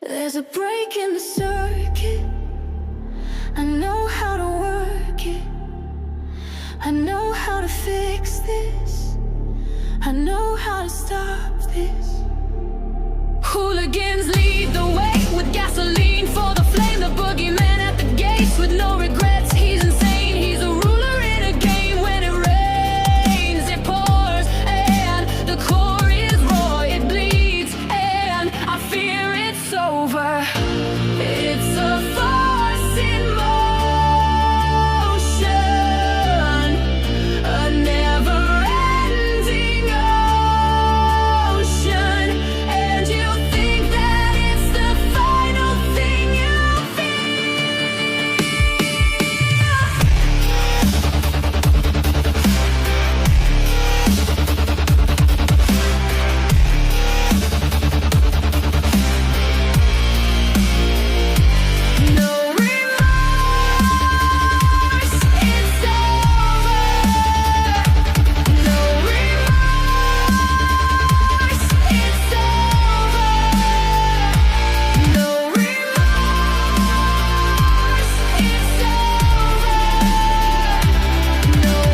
There's a break in the circuit. I know how to work it. I know how to fix this. I know how to stop this. Hooligans lead the way with gasoline for the flame. The boogeyman at the gates with no regrets. He's insane. He's a ruler in a game. When it rains, it pours, and the core is raw. It bleeds, and I fear it's over. It's a force in motion, a never-ending ocean, and you think that it's the final thing you No remorse, it's over. No remorse, it's over. No remorse, it's over. No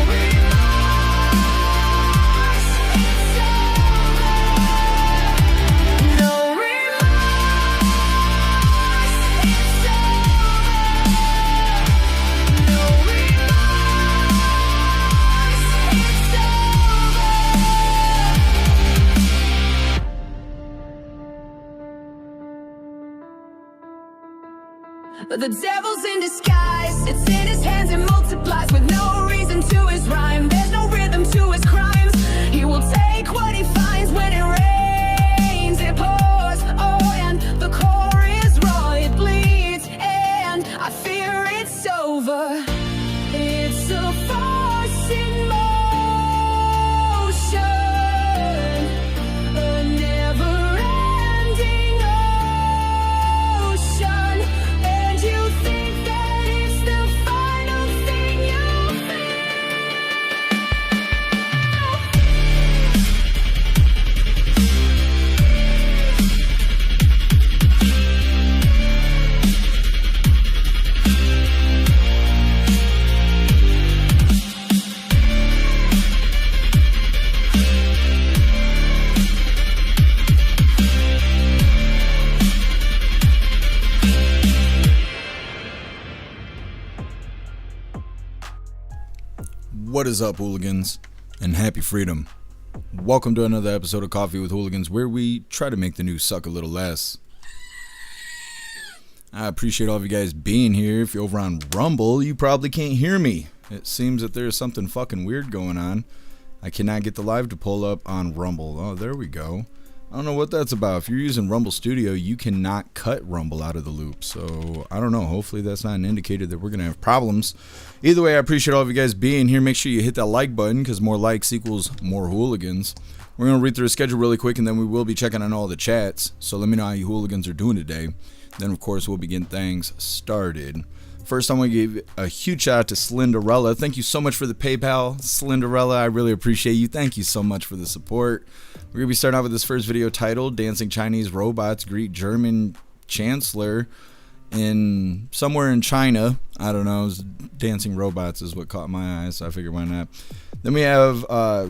remorse, it's over. No remorse, it's But the devil's in disguise. It's in his hands and multiplies with no reason to his rhyme. There's no rhythm to his crimes. He will take what he finds. When it rains, it pours. Oh, and the core is raw. It bleeds, and I fear it's over. It's a force in motion, a never-ending ocean, and you think that it's the final thing you What is up, hooligans, and happy freedom. Welcome to another episode of Coffee with Hooligans, where we try to make the news suck a little less. I appreciate all of you guys being here. If you're over on Rumble, you probably can't hear me. It seems that there's something fucking weird going on. I cannot get the live to pull up on Rumble. Oh, there we go. I don't know what that's about. If you're using Rumble Studio, you cannot cut Rumble out of the loop. So, I don't know. Hopefully that's not an indicator that we're going to have problems. Either way, I appreciate all of you guys being here. Make sure you hit that like button, because more likes equals more hooligans. We're going to read through the schedule really quick, and then we will be checking on all the chats. So let me know how you hooligans are doing today. Then, of course, we'll begin things started. First, I want to give a huge shout out to Slenderella. Thank you so much for the PayPal, Slenderella. I really appreciate you. Thank you so much for the support. We're going to be starting out with this first video titled, Dancing Chinese Robots Greet German Chancellor in somewhere in China. I don't know. Dancing robots is what caught my eye, so I figured why not. Then we have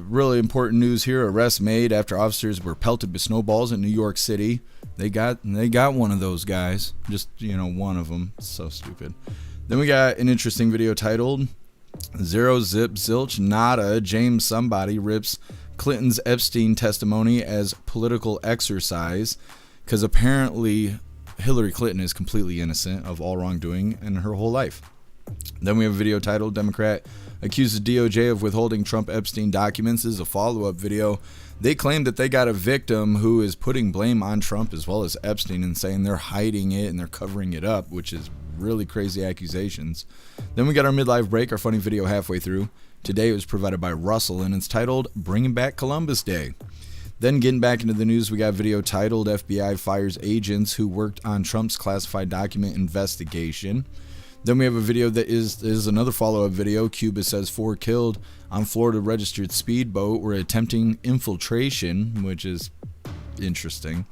really important news here. Arrest made after officers were pelted with snowballs in New York City. They got one of those guys. Just, one of them. So stupid. Then we got an interesting video titled Zero Zip Zilch Nada James Somebody Rips Clinton's Epstein testimony as political exercise, because apparently Hillarly Clinton is completely innocent of all wrongdoing in her whole life. Then we have a video titled Democrat accuses DOJ of withholding Trump Epstein documents. This is a follow-up video. They claim that they got a victim who is putting blame on Trump as well as Epstein and saying they're hiding it and they're covering it up, which is really crazy accusations. Then we got our midlife break, our funny video halfway through. Today it was provided by Russell, and it's titled Bringing Back Columbus Day. Then getting back into the news, we got a video titled FBI Fires Agents Who Worked on Trump's Classified Document Investigation. Then we have a video that is another follow-up video. Cuba says 4 killed on Florida-registered speedboat were attempting infiltration, which is interesting.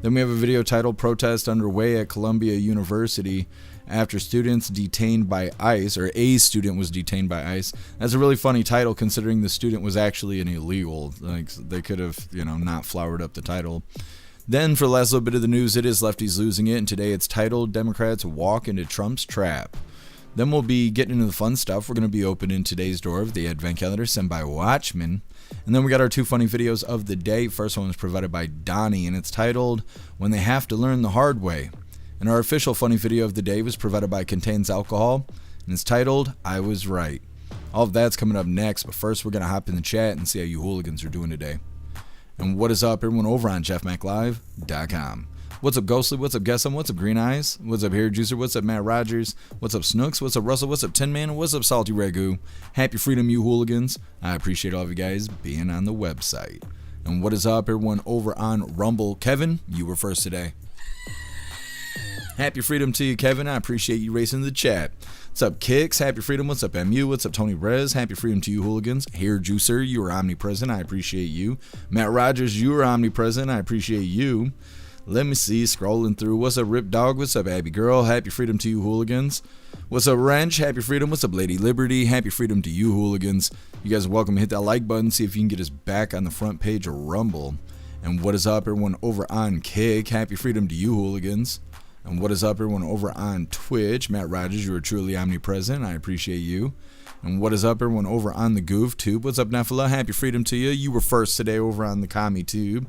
Then we have a video titled "Protest Underway at Columbia University After Students Detained by ICE," or a student was detained by ICE. That's a really funny title considering the student was actually an illegal. Like, they could have, not flowered up the title. Then for the last little bit of the news, it is Lefties losing it, and today it's titled "Democrats Walk into Trump's Trap." Then we'll be getting into the fun stuff. We're going to be opening today's door of the Advent Calendar sent by Watchmen. And then we got our 2 funny videos of the day. First one was provided by Donnie, and it's titled "When They Have to Learn the Hard Way." And our official funny video of the day was provided by Contains Alcohol, and it's titled "I Was Right." All of that's coming up next, but first we're going to hop in the chat and see how you hooligans are doing today. And what is up, everyone, over on jeffmaclive.com. What's up, Ghostly? What's up, Guessum? What's up, Green Eyes? What's up, Hair Juicer? What's up, Matt Rogers? What's up, Snooks? What's up, Russell? What's up, Tin Man? What's up, Salty Ragu? Happy freedom, you hooligans. I appreciate all of you guys being on the website. And what is up, everyone, over on Rumble? Kevin, you were first today. Happy freedom to you, Kevin. I appreciate you racing the chat. What's up, Kicks? Happy freedom. What's up, MU? What's up, Tony Rez? Happy freedom to you, hooligans. Hair Juicer, you are omnipresent. I appreciate you. Matt Rogers, you are omnipresent. I appreciate you. Let me see, scrolling through. What's up, Rip Dog? What's up, Abby Girl? Happy freedom to you, hooligans. What's up, Wrench? Happy freedom. What's up, Lady Liberty? Happy freedom to you, hooligans. You guys are welcome to hit that like button, see if you can get us back on the front page of Rumble. And what is up, everyone, over on Kick? Happy freedom to you, hooligans. And what is up, everyone, over on Twitch? Matt Rogers, you are truly omnipresent. I appreciate you. And what is up, everyone, over on the Goof Tube? What's up, Nephilah? Happy freedom to you. You were first today over on the Commie Tube.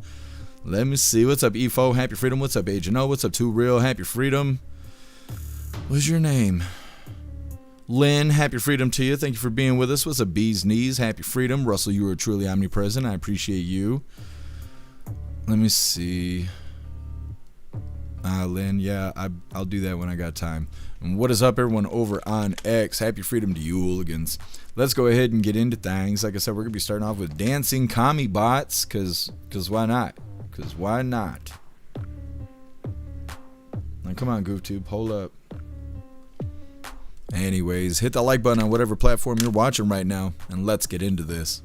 Let me see. What's up, Efo? Happy freedom. What's up, Agent O? What's up, Too Real? Happy freedom. What's your name? Lynn, happy freedom to you. Thank you for being with us. What's up, Bee's Knees? Happy freedom. Russell, you are truly omnipresent. I appreciate you. Let me see. Lynn, yeah, I'll do that when I got time. And what is up, everyone, over on X? Happy freedom to you, hooligans. Let's go ahead and get into things. Like I said, we're going to be starting off with dancing commi-bots, because why not? Because why not? Now, come on, GoofTube, hold up. Anyways, hit the like button on whatever platform you're watching right now, and let's get into this.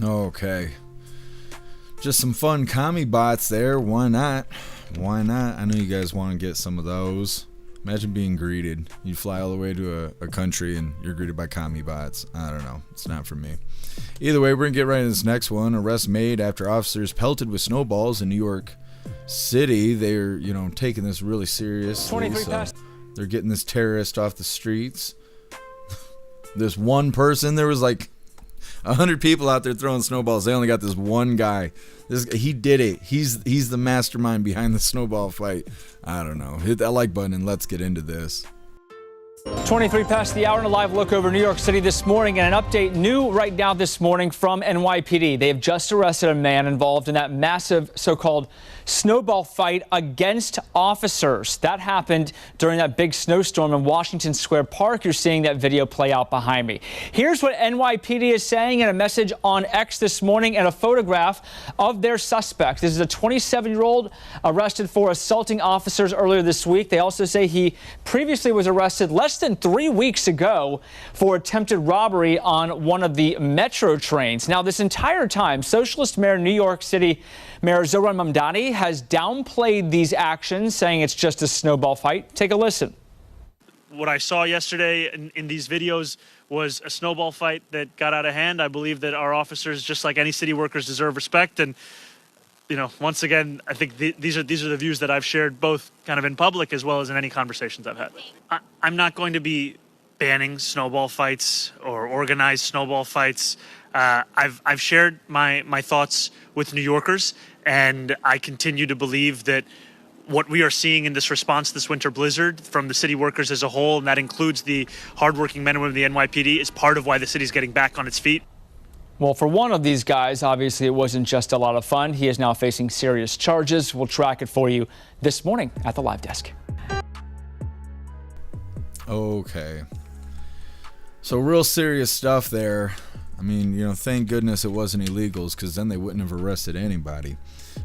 Okay. Just some fun commi-bots there. Why not? Why not? I know you guys want to get some of those. Imagine being greeted. You fly all the way to a country and you're greeted by commi-bots. I don't know. It's not for me. Either way, we're going to get right into this next one. Arrest made after officers pelted with snowballs in New York City. They're, taking this really seriously. 23 past. They're getting this terrorist off the streets. This one person, there was like 100 people out there throwing snowballs. They only got this one guy. He did it. He's the mastermind behind the snowball fight. I don't know. Hit that like button and let's get into this. 23 past the hour and a live look over New York City this morning, and an update new right now this morning from NYPD. They have just arrested a man involved in that massive so-called snowball fight against officers. That happened during that big snowstorm in Washington Square Park. You're seeing that video play out behind me. Here's what NYPD is saying in a message on X this morning and a photograph of their suspect. This is a 27-year-old arrested for assaulting officers earlier this week. They also say he previously was arrested less than 3 weeks ago for attempted robbery on one of the metro trains. Now, this entire time, Socialist Mayor New York City Mayor Zohran Mamdani has downplayed these actions, saying it's just a snowball fight. Take a listen. What I saw yesterday in these videos was a snowball fight that got out of hand. I believe that our officers, just like any city workers, deserve respect. And, you know, once again, I think these are the views that I've shared both kind of in public as well as in any conversations I've had. I'm not going to be banning snowball fights or organized snowball fights. I've shared my thoughts with New Yorkers, and I continue to believe that what we are seeing in this response to this winter blizzard from the city workers as a whole, and that includes the hardworking men and women of the NYPD, is part of why the city's getting back on its feet. Well, for one of these guys, obviously it wasn't just a lot of fun. He is now facing serious charges. We'll track it for you this morning at the live desk. Okay. So real serious stuff there. I mean, you know, thank goodness it wasn't illegals, because then they wouldn't have arrested anybody.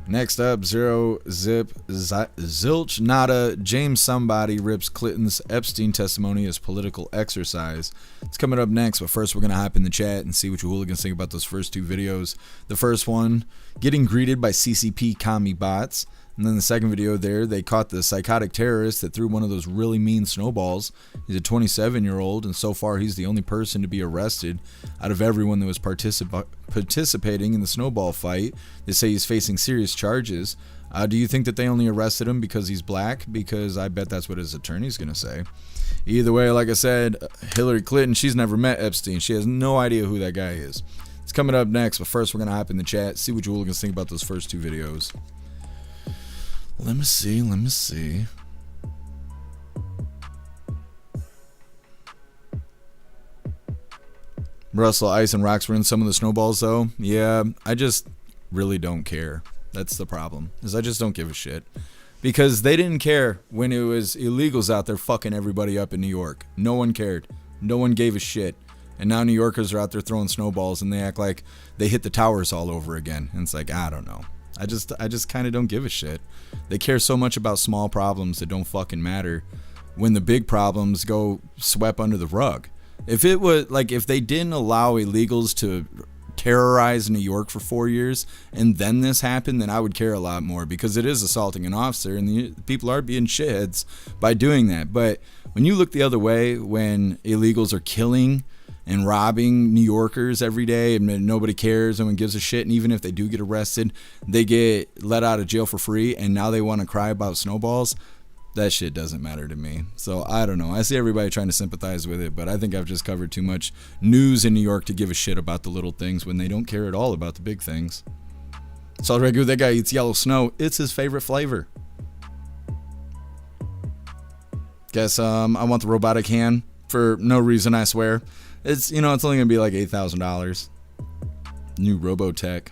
Next up, Zero Zip Zilch Nada James Somebody rips Clinton's Epstein testimony as political exercise. It's coming up next, but first we're going to hop in the chat and see what you hooligans think about those first two videos. The first one, getting greeted by CCP commi-bots. And then the second video there, they caught the psychotic terrorist that threw one of those really mean snowballs. He's a 27-year-old, and so far he's the only person to be arrested out of everyone that was participating in the snowball fight. They say he's facing serious charges. Do you think that they only arrested him because he's black? Because I bet that's what his attorney's going to say. Either way, like I said, Hillarly Clinton, she's never met Epstein. She has no idea who that guy is. It's coming up next, but first we're going to hop in the chat, see what you hooligans think about those first two videos. Let me see. Russell, ice and rocks were in some of the snowballs though. Yeah, I just really don't care. That's the problem, is I just don't give a shit. Because they didn't care when it was illegals out there fucking everybody up in New York. No one cared. No one gave a shit. And now New Yorkers are out there throwing snowballs and they act like they hit the towers all over again. And it's like, I don't know. I just kind of don't give a shit. They care so much about small problems that don't fucking matter when the big problems go swept under the rug. If it was like, if they didn't allow illegals to terrorize New York for 4 years and then this happened, then I would care a lot more, because it is assaulting an officer and the people are being shitheads by doing that. But when you look the other way, when illegals are killing and robbing New Yorkers every day and nobody cares, no one gives a shit, and even if they do get arrested, they get let out of jail for free, and now they want to cry about snowballs, that shit doesn't matter to me. So I don't know. I see everybody trying to sympathize with it, but I think I've just covered too much news in New York to give a shit about the little things when they don't care at all about the big things. So Regu, that guy eats yellow snow. It's his favorite flavor. Guess I want the robotic hand for no reason, I swear. It's, you know, it's only gonna be like $8,000. New Robotech.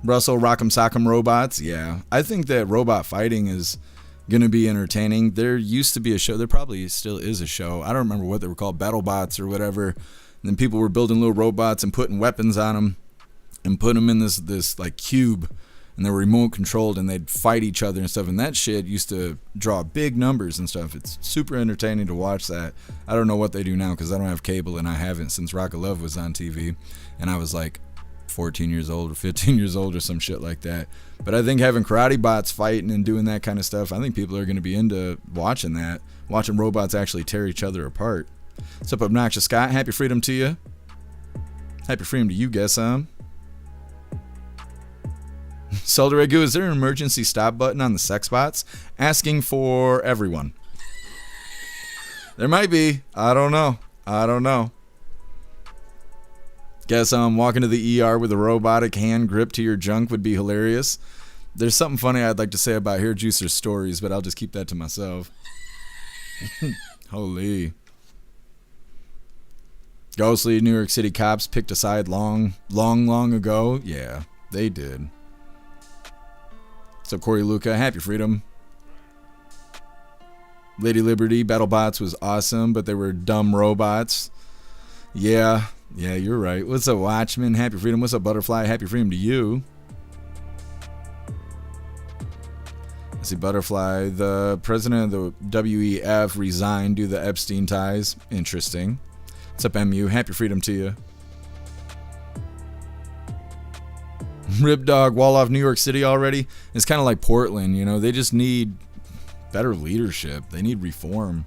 Russell, Rock'em Sock'em robots. Yeah, I think that robot fighting is gonna be entertaining. There used to be a show. There probably still is a show. I don't remember what they were called, BattleBots or whatever. And then people were building little robots and putting weapons on them and putting them in this like cube, and they were remote controlled, and they'd fight each other and stuff. And that shit used to draw big numbers and stuff. It's super entertaining to watch that. I don't know what they do now, because I don't have cable, and I haven't since Rock of Love was on TV, and I was like 14 years old or 15 years old or some shit like that. But I think having karate bots fighting and doing that kind of stuff, I think people are going to be into watching that, watching robots actually tear each other apart. What's up, Obnoxious Scott? Happy freedom to you. Happy freedom to you, guess Solderegu, is there an emergency stop button on the sex bots? Asking for everyone. There might be. I don't know. Guess walking to the ER with a robotic hand grip to your junk would be hilarious. There's something funny I'd like to say about hair juicer stories, but I'll just keep that to myself. Holy. Ghostly New York City cops picked a side long ago. Yeah, they did. What's up, Corey Luca? Happy freedom. Lady Liberty, BattleBots was awesome, but they were dumb robots. Yeah, you're right. What's up, Watchman? Happy freedom. What's up, Butterfly? Happy freedom to you. Let's see, Butterfly. The president of the WEF resigned due to the Epstein ties. Interesting. What's up, MU? Happy freedom to you. Rip Dog, wall off New York City already. It's kind of like Portland, you know. They just need better leadership. They need reform.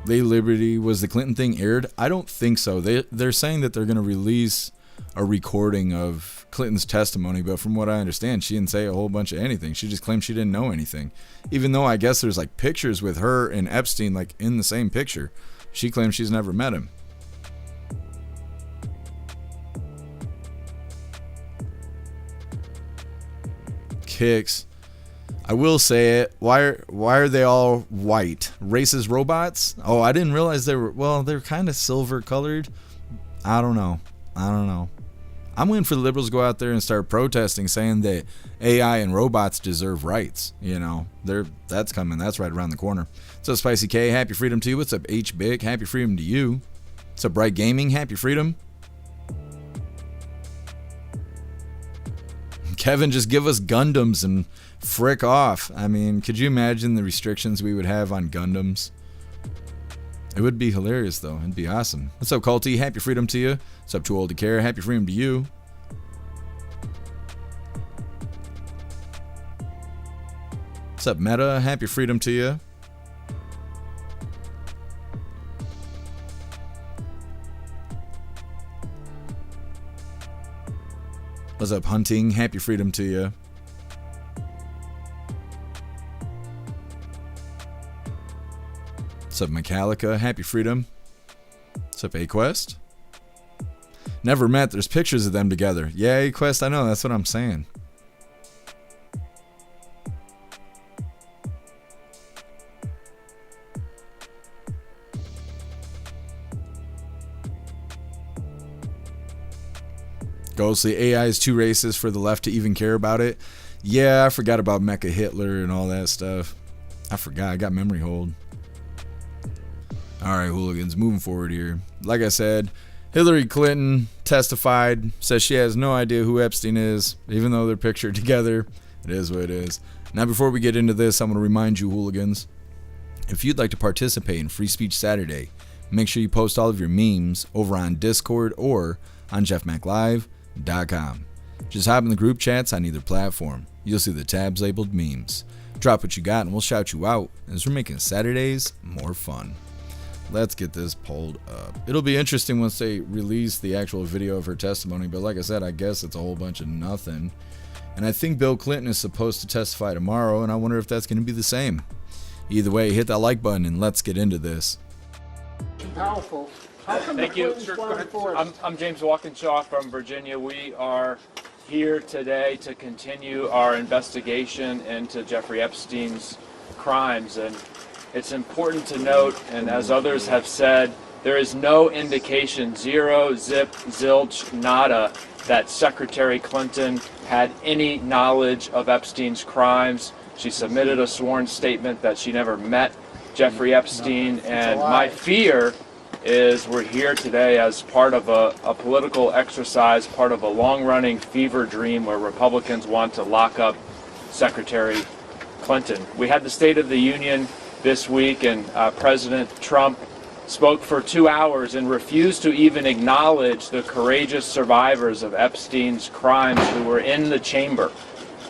Lady Liberty, was the Clinton thing aired? I don't think so. They're saying that they're going to release a recording of Clinton's testimony, but from what I understand, she didn't say a whole bunch of anything. She just claimed she didn't know anything. Even though I guess there's like pictures with her and Epstein like in the same picture. She claims she's never met him. Kicks. I will say it. Why are they all white? Racist robots? Oh, I didn't realize they were. Well, they're kind of silver colored. I don't know. I'm waiting for the liberals to go out there and start protesting, saying that AI and robots deserve rights. You know, that's coming. That's right around the corner. What's up, Spicy K? Happy freedom to you. What's up, H Big? Happy freedom to you. What's up, Bright Gaming? Happy freedom. Kevin, just give us Gundams and frick off. I mean, could you imagine the restrictions we would have on Gundams? It would be hilarious, though. It'd be awesome. What's up, Culty? Happy freedom to you. What's up, Too Old to Care? Happy freedom to you. What's up, Meta? Happy freedom to you. What's up, Hunting? Happy freedom to you. What's up, Metallica? Happy freedom. What's up, A-Quest? Never met. There's pictures of them together. Yeah, A-Quest, I know. That's what I'm saying. Ghostly, AI is too racist for the left to even care about it. Yeah, I forgot about Mecha Hitler and all that stuff. I forgot. I got memory hold. Alright, hooligans, moving forward here. Like I said, Hillarly Clinton testified, says she has no idea who Epstein is, even though they're pictured together. It is what it is. Now, before we get into this, I'm going to remind you, hooligans, if you'd like to participate in Free Speech Saturday, make sure you post all of your memes over on Discord or on jeffmaclive.com. Just hop in the group chats on either platform. You'll see the tabs labeled memes. Drop what you got and we'll shout you out, as we're making Saturdays more fun. Let's get this pulled up. It'll be interesting once they release the actual video of her testimony, but like I said, I guess it's a whole bunch of nothing. And I think Bill Clinton is supposed to testify tomorrow, and I wonder if that's going to be the same. Either way, hit that like button and let's get into this. Powerful. Thank you. I'm James Walkinshaw from Virginia. We are here today to continue our investigation into Jeffrey Epstein's crimes, and it's important to note, and as others have said, there is no indication, zero, zip, zilch, nada, that Secretary Clinton had any knowledge of Epstein's crimes. She submitted a sworn statement that she never met Jeffrey Epstein, and my fear is we're here today as part of a political exercise, part of a long-running fever dream where Republicans want to lock up Secretary Clinton. We had the State of the Union this week, and President Trump spoke for 2 hours and refused to even acknowledge the courageous survivors of Epstein's crimes who were in the chamber.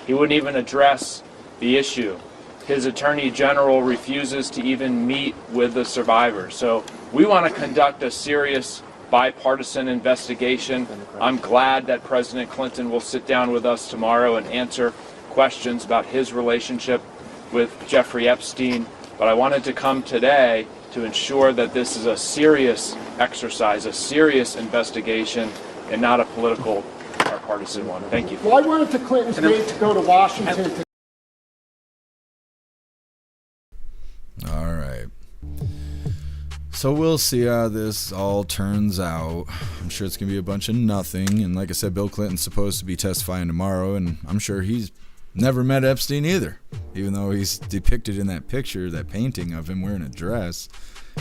He wouldn't even address the issue. His attorney general refuses to even meet with the survivors. So we want to conduct a serious bipartisan investigation. I'm glad that President Clinton will sit down with us tomorrow and answer questions about his relationship with Jeffrey Epstein. But I wanted to come today to ensure that this is a serious exercise, a serious investigation, and not a political or partisan one. Thank you. Why weren't the Clintons made to go to Washington to All right. So we'll see how this all turns out. I'm sure it's going to be a bunch of nothing. And like I said, Bill Clinton's supposed to be testifying tomorrow, and I'm sure he's never met Epstein either, even though he's depicted in that picture, that painting of him wearing a dress.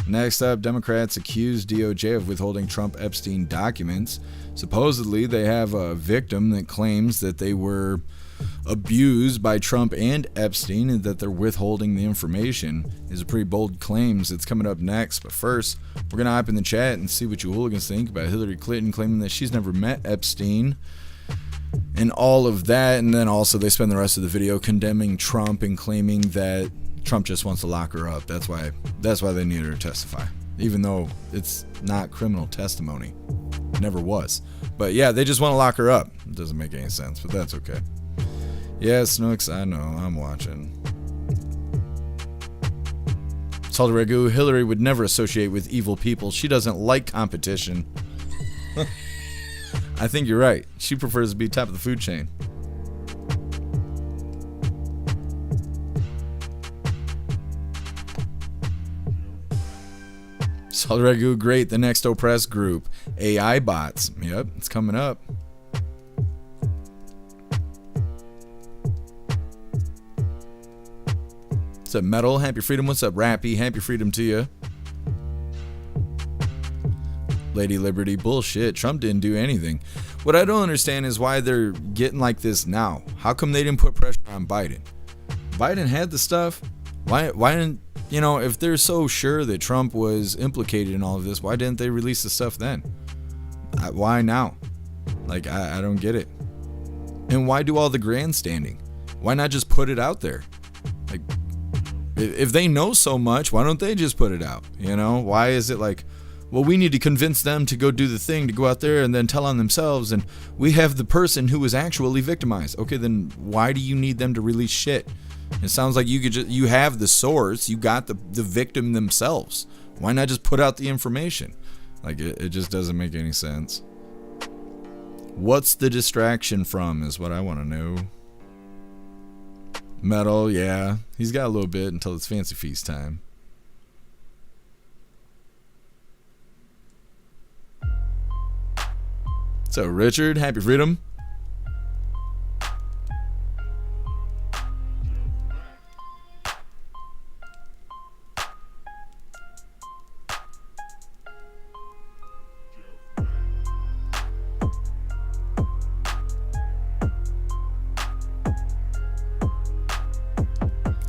Next up, Democrats accuse DOJ of withholding Trump Epstein documents. Supposedly, they have a victim that claims that they were abused by Trump and Epstein and that they're withholding the information. Is a pretty bold claims. It's coming up next. But first, we're going to hop in the chat and see what you hooligans think about Hillarly Clinton claiming that she's never met Epstein and all of that. And then also they spend the rest of the video condemning Trump and claiming that Trump just wants to lock her up. That's why they need her to testify, even though it's not criminal testimony. It never was. But yeah, they just want to lock her up. It doesn't make any sense, but that's okay. Yeah, Snooks, I know, I'm watching. Salty Ragu, Hillary would never associate with evil people. She doesn't like competition. I think you're right. She prefers to be top of the food chain. Salty Ragu, great. The next oppressed group. AI bots. Yep, it's coming up. What's up, Metal? Happy Freedom. What's up, Rappy? Happy Freedom to you. Lady Liberty. Bullshit. Trump didn't do anything. What I don't understand is why they're getting like this now. How come they didn't put pressure on Biden? Biden had the stuff. Why didn't, if they're so sure that Trump was implicated in all of this, why didn't they release the stuff then? Why now? Like, I don't get it. And why do all the grandstanding? Why not just put it out there? Like, if they know so much, why don't they just put it out? Why is it like, well, we need to convince them to go do the thing, to go out there and then tell on themselves, and we have the person who was actually victimized. Okay, then why do you need them to release shit? It sounds like you have the source, you got the victim themselves. Why not just put out the information? Like, it just doesn't make any sense. What's the distraction from is what I want to know. Metal, yeah. He's got a little bit until it's Fancy Feast time. So, Richard, happy freedom.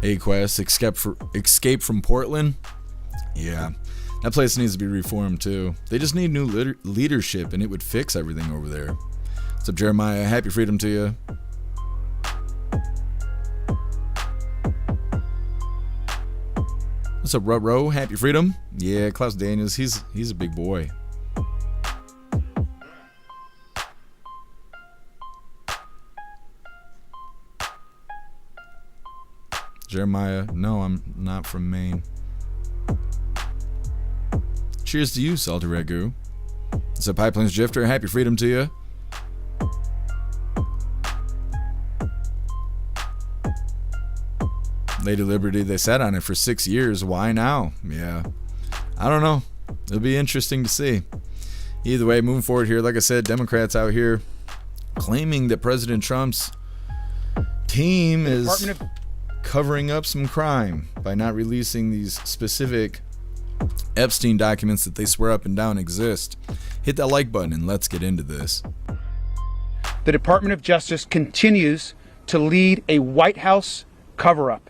A-Quest, Escape from Portland. Yeah, that place needs to be reformed too. They just need new leadership and it would fix everything over there. What's up, Jeremiah? Happy freedom to you. What's up, Rutro? Happy freedom. Yeah, Klaus Daniels, he's a big boy. Jeremiah, no, I'm not from Maine. Cheers to you, Salty Ragu. What's up, Pipelines Drifter? Happy freedom to you. Lady Liberty, they sat on it for 6 years. Why now? Yeah, I don't know. It'll be interesting to see. Either way, moving forward here, like I said, Democrats out here claiming that President Trump's team is covering up some crime by not releasing these specific Epstein documents that they swear up and down exist. Hit that like button and let's get into this. The Department of Justice continues to lead a White House cover-up.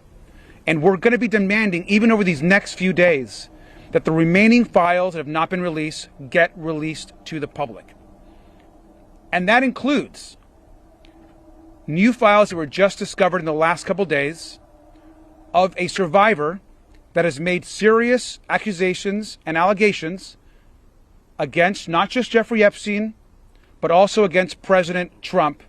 And we're going to be demanding, even over these next few days, that the remaining files that have not been released get released to the public. And that includes new files that were just discovered in the last couple days of a survivor that has made serious accusations and allegations against not just Jeffrey Epstein, but also against President Trump,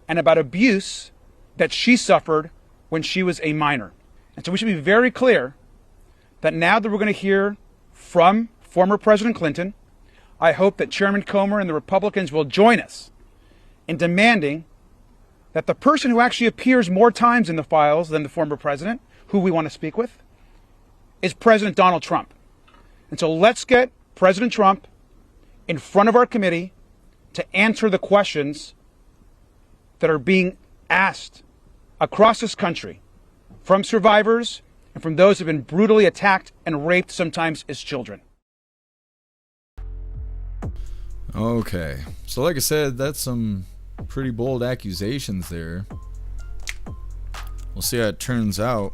and about abuse that she suffered when she was a minor. And so we should be very clear that now that we're going to hear from former President Clinton, I hope that Chairman Comer and the Republicans will join us in demanding that the person who actually appears more times in the files than the former president, who we want to speak with, is President Donald Trump. And so let's get President Trump in front of our committee to answer the questions that are being asked across this country from survivors and from those who have been brutally attacked and raped, sometimes as children. Okay, so like I said, that's some pretty bold accusations there. We'll see how it turns out.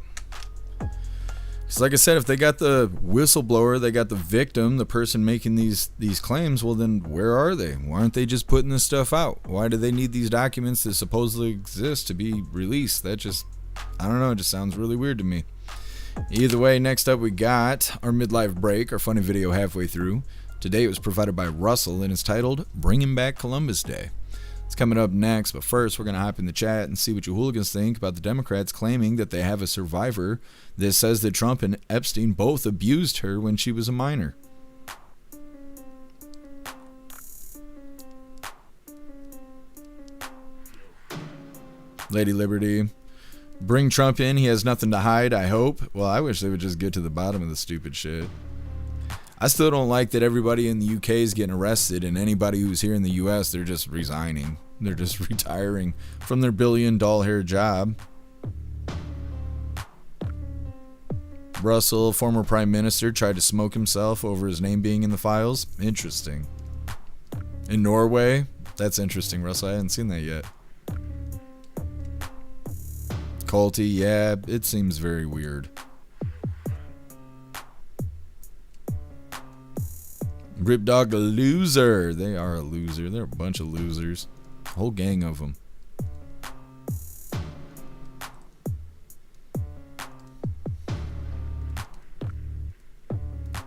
Because like I said, if they got the whistleblower, they got the victim, the person making these claims, well then where are they? Why aren't they just putting this stuff out? Why do they need these documents that supposedly exist to be released? That just, I don't know, it just sounds really weird to me. Either way, next up we got our midlife break, our funny video halfway through. Today it was provided by Russell and it's titled Bringing Back Columbus Day. It's coming up next, but first we're going to hop in the chat and see what you hooligans think about the Democrats claiming that they have a survivor that says that Trump and Epstein both abused her when she was a minor. Lady Liberty, bring Trump in, he has nothing to hide, I hope. Well, I wish they would just get to the bottom of the stupid shit. I still don't like that everybody in the UK is getting arrested and anybody who's here in the US, they're just resigning. They're just retiring from their billion doll hair job. Russell, former prime minister, tried to smoke himself over his name being in the files. Interesting. In Norway? That's interesting, Russell. I hadn't seen that yet. Culty, yeah, it seems very weird. Rip Dog a loser. They are a loser. They're a bunch of losers. A whole gang of them.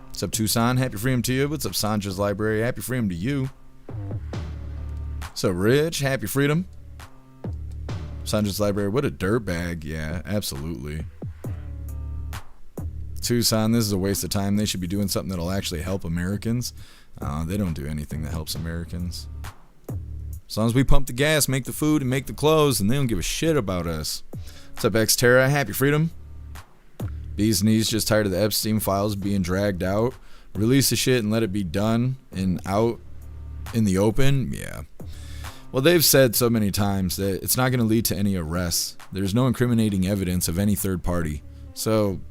What's up, Tucson? Happy freedom to you. What's up, Sandra's Library? Happy freedom to you. What's up, Rich? Happy freedom. Sandra's Library. What a dirtbag. Yeah, absolutely. Tucson, this is a waste of time. They should be doing something that'll actually help Americans. They don't do anything that helps Americans. As long as we pump the gas, make the food, and make the clothes, and they don't give a shit about us. What's up, Xterra? Happy freedom. Bee's Knees just tired of the Epstein files being dragged out. Release the shit and let it be done and out in the open. Yeah. Well, they've said so many times that it's not going to lead to any arrests. There's no incriminating evidence of any third party. So,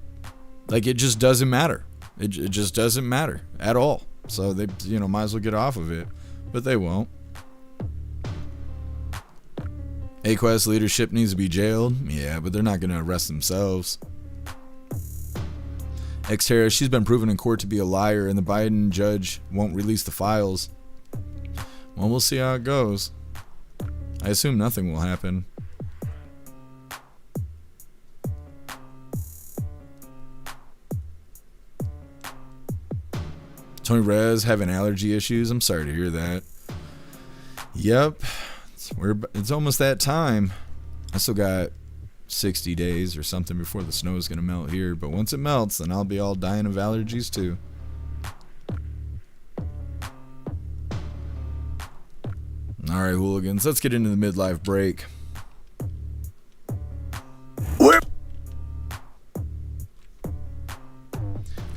like, it just doesn't matter. It just doesn't matter at all. So they, might as well get off of it. But they won't. AQuest leadership needs to be jailed. Yeah, but they're not going to arrest themselves. Xterra, she's been proven in court to be a liar, and the Biden judge won't release the files. Well, we'll see how it goes. I assume nothing will happen. Tony Rez having allergy issues. I'm sorry to hear that. Yep. It's almost that time. I still got 60 days or something before the snow is going to melt here. But once it melts, then I'll be all dying of allergies too. Alright, hooligans. Let's get into the midlife break.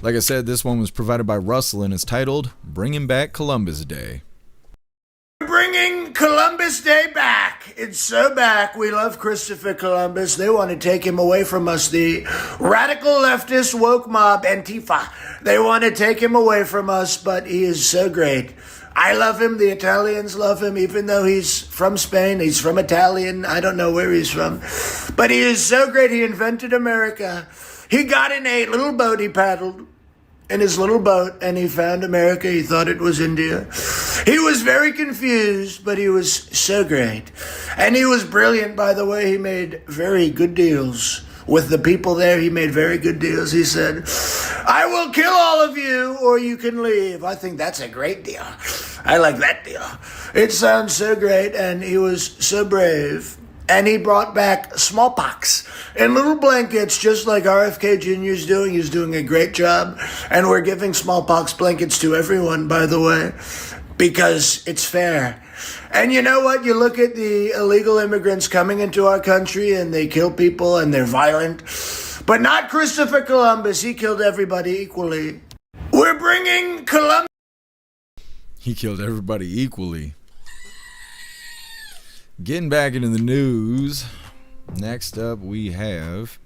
Like I said, this one was provided by Russell and is titled Bringing Back Columbus Day. Bringing Columbus Day back. It's so back. We love Christopher Columbus. They want to take him away from us. The radical leftist woke mob, Antifa. They want to take him away from us, but he is so great. I love him. The Italians love him, even though he's from Spain. He's from Italian. I don't know where he's from. But he is so great. He invented America. He got in a little boat. He paddled in his little boat, and he found America. He thought it was India. He was very confused, but he was so great. And he was brilliant, by the way. He made very good deals with the people there. He made very good deals. He said, I will kill all of you or you can leave. I think that's a great deal. I like that deal. It sounds so great, and he was so brave. And he brought back smallpox in little blankets, just like RFK Jr. is doing. He's doing a great job. And we're giving smallpox blankets to everyone, by the way, because it's fair. And you know what? You look at the illegal immigrants coming into our country and they kill people and they're violent. But not Christopher Columbus. He killed everybody equally. We're bringing Columbus. He killed everybody equally. Getting back into the news, next up we have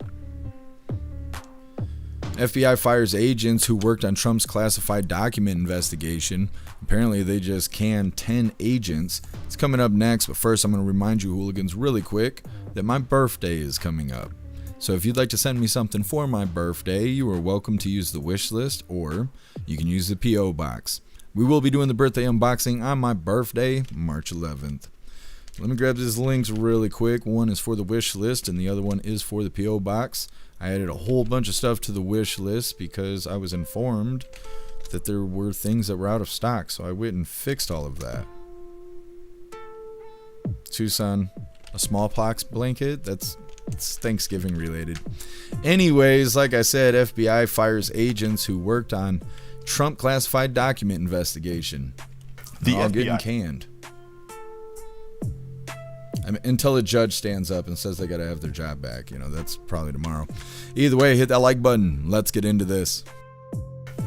FBI fires agents who worked on Trump's classified document investigation. Apparently they just canned 10 agents. It's coming up next, but first I'm going to remind you, hooligans, really quick, that my birthday is coming up. So if you'd like to send me something for my birthday, you are welcome to use the wish list, or you can use the P.O. box. We will be doing the birthday unboxing on my birthday, March 11th. Let me grab these links really quick. One is for the wish list and the other one is for the P.O. box. I added a whole bunch of stuff to the wish list because I was informed that there were things that were out of stock, so I went and fixed all of that. Tucson, a smallpox blanket, it's Thanksgiving related. Anyways, like I said, FBI fires agents who worked on Trump classified document investigation. They're all getting canned. I mean, until a judge stands up and says they got to have their job back. You know, that's probably tomorrow. Either way, hit that like button. Let's get into this.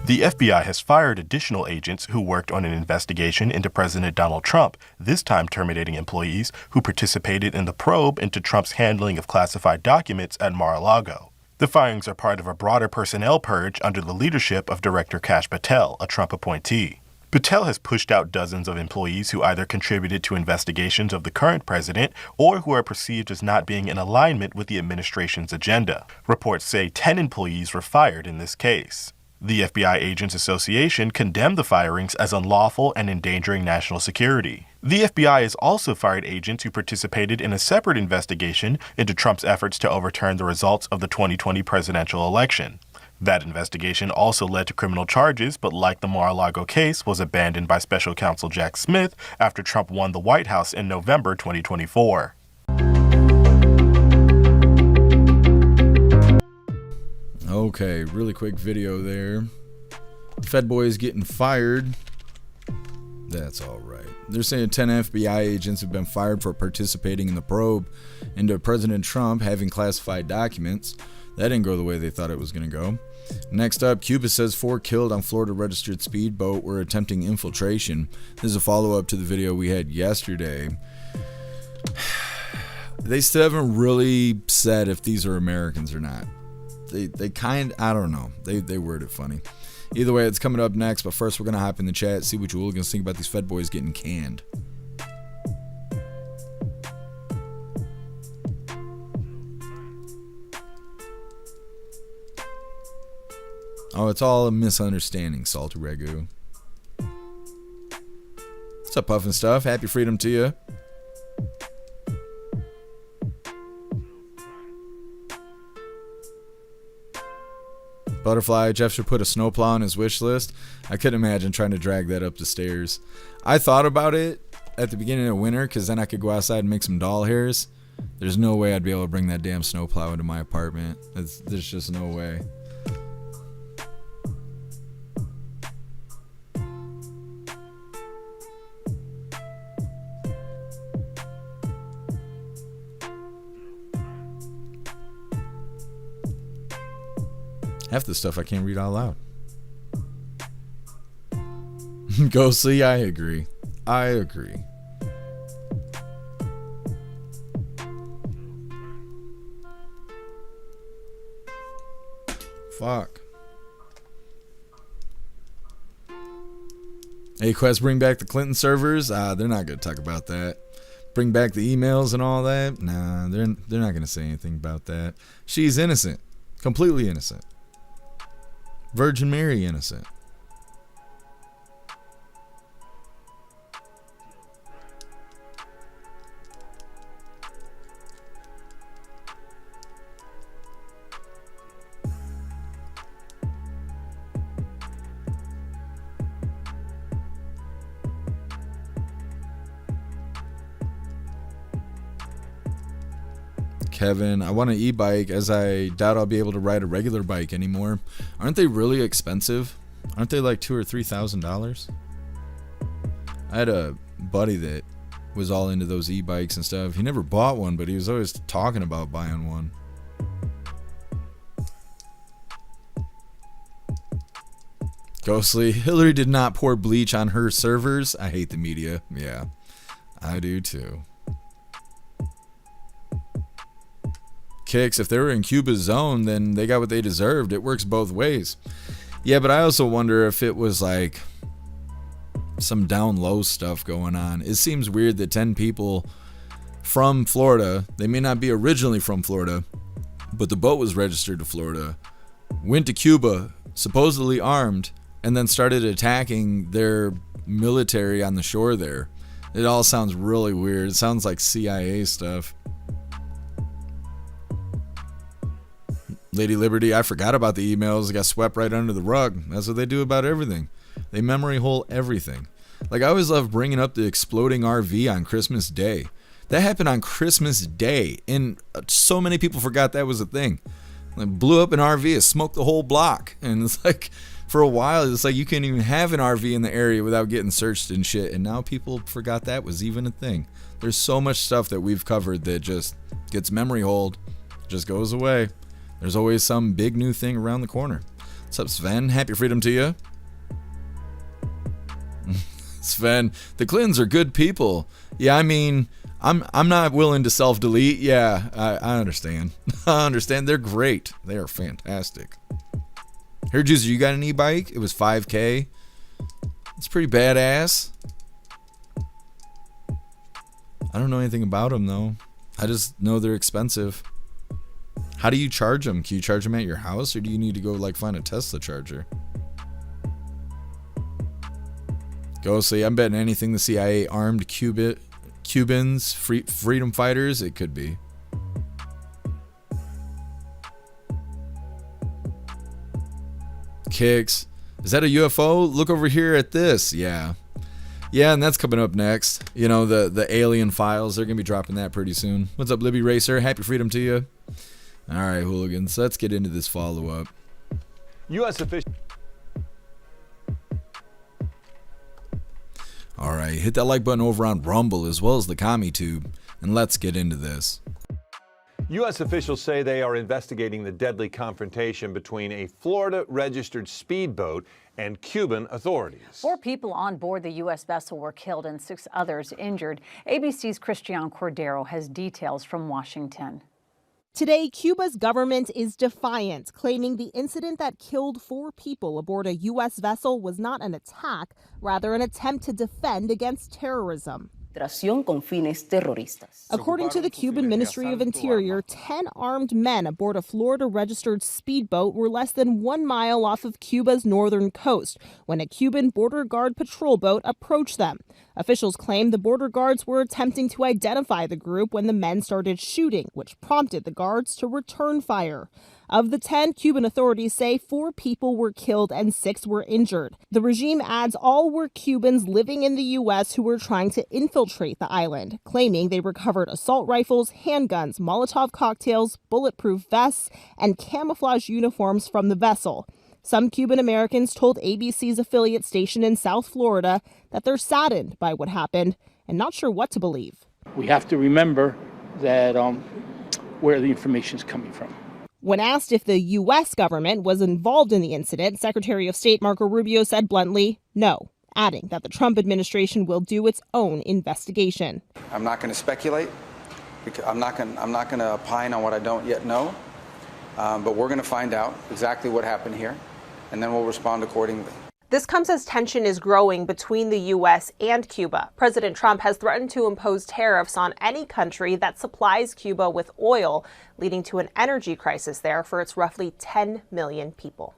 The FBI has fired additional agents who worked on an investigation into President Donald Trump, this time terminating employees who participated in the probe into Trump's handling of classified documents at Mar-a-Lago. The firings are part of a broader personnel purge under the leadership of Director Kash Patel, a Trump appointee. Patel has pushed out dozens of employees who either contributed to investigations of the current president or who are perceived as not being in alignment with the administration's agenda. Reports say 10 employees were fired in this case. The FBI Agents Association condemned the firings as unlawful and endangering national security. The FBI has also fired agents who participated in a separate investigation into Trump's efforts to overturn the results of the 2020 presidential election. That investigation also led to criminal charges, but like the Mar-a-Lago case, was abandoned by Special Counsel Jack Smith after Trump won the White House in November 2024. Okay, really quick video there. Fed boys getting fired. That's all right. They're saying 10 FBI agents have been fired for participating in the probe into President Trump having classified documents. That didn't go the way they thought it was going to go. Next up, Cuba says 4 killed on Florida-registered speedboat were attempting infiltration. This is a follow-up to the video we had yesterday. They still haven't really said if these are Americans or not. I don't know. They word it funny. Either way, it's coming up next, but first we're going to hop in the chat, see what you hooligans think about these Fed boys getting canned. Oh, it's all a misunderstanding, Salty Ragu. What's up, Puffin Stuff? Happy freedom to you. Butterfly, Jeff should put a snowplow on his wish list. I couldn't imagine trying to drag that up the stairs. I thought about it at the beginning of winter because then I could go outside and make some doll hairs. There's no way I'd be able to bring that damn snowplow into my apartment. There's just no way. Half the stuff I can't read out loud. Go see, I agree. I agree. Fuck. Hey, Quest, bring back the Clinton servers? They're not going to talk about that. Bring back the emails and all that? Nah, they're not going to say anything about that. She's innocent. Completely innocent. Virgin Mary innocent. Kevin, I want an e-bike as I doubt I'll be able to ride a regular bike anymore. Aren't they really expensive? Aren't they like $2,000 or $3,000? I had a buddy that was all into those e-bikes and stuff. He never bought one, but he was always talking about buying one. Ghostly, Hillary did not pour bleach on her servers. I hate the media. Yeah, I do too. Kicks, if they were in Cuba's zone, then they got what they deserved. It works both ways. Yeah, but I also wonder if it was like some down low stuff going on. It seems weird that 10 people from Florida, they may not be originally from Florida, but the boat was registered to Florida, went to Cuba, supposedly armed, and then started attacking their military on the shore there. It all sounds really weird. It sounds like CIA stuff. Lady Liberty, I forgot about the emails. It got swept right under the rug. That's what they do about everything. They memory hole everything. Like, I always love bringing up the exploding RV on Christmas Day. That happened on Christmas Day, and so many people forgot that was a thing. Like, blew up an RV, it smoked the whole block. And it's like, for a while, it's like you can't even have an RV in the area without getting searched and shit. And now people forgot that was even a thing. There's so much stuff that we've covered that just gets memory holed, just goes away. There's always some big new thing around the corner. What's up, Sven? Happy freedom to you. Sven, the Clintons are good people. Yeah, I mean, I'm not willing to self-delete. Yeah, I understand. I understand. They're great. They are fantastic. Here, Juicer, you got an e-bike? It was $5K. It's pretty badass. I don't know anything about them, though. I just know they're expensive. How do you charge them? Can you charge them at your house, or do you need to go like find a Tesla charger? Ghostly, I'm betting anything the CIA armed Cubans, freedom fighters, it could be. Kicks, is that a UFO? Look over here at this. Yeah, and that's coming up next. You know, the alien files, they're gonna be dropping that pretty soon. What's up, Libby Racer? Happy freedom to you. All right, hooligans, let's get into this follow-up. U.S. officials. All right, hit that like button over on Rumble as well as the CommiTube, and let's get into this. U.S. officials say they are investigating the deadly confrontation between a Florida-registered speedboat and Cuban authorities. 4 people on board the U.S. vessel were killed and 6 others injured. ABC's Christian Cordero has details from Washington. Today, Cuba's government is defiant, claiming the incident that killed 4 people aboard a U.S. vessel was not an attack, rather an attempt to defend against terrorism. According to the Cuban Ministry of Interior, 10 armed men aboard a Florida-registered speedboat were less than 1 mile off of Cuba's northern coast when a Cuban border guard patrol boat approached them. Officials claim the border guards were attempting to identify the group when the men started shooting, which prompted the guards to return fire. Of the 10, Cuban authorities say 4 people were killed and 6 were injured. The regime adds all were Cubans living in the U.S. who were trying to infiltrate the island, claiming they recovered assault rifles, handguns, Molotov cocktails, bulletproof vests, and camouflage uniforms from the vessel. Some Cuban Americans told ABC's affiliate station in South Florida that they're saddened by what happened and not sure what to believe. We have to remember that where the information is coming from. When asked if the U.S. government was involved in the incident, Secretary of State Marco Rubio said bluntly, no, adding that the Trump administration will do its own investigation. I'm not going to speculate. I'm not going to opine on what I don't yet know. But we're going to find out exactly what happened here, and then we'll respond accordingly. This comes as tension is growing between the U.S. and Cuba. President Trump has threatened to impose tariffs on any country that supplies Cuba with oil, leading to an energy crisis there for its roughly 10 million people.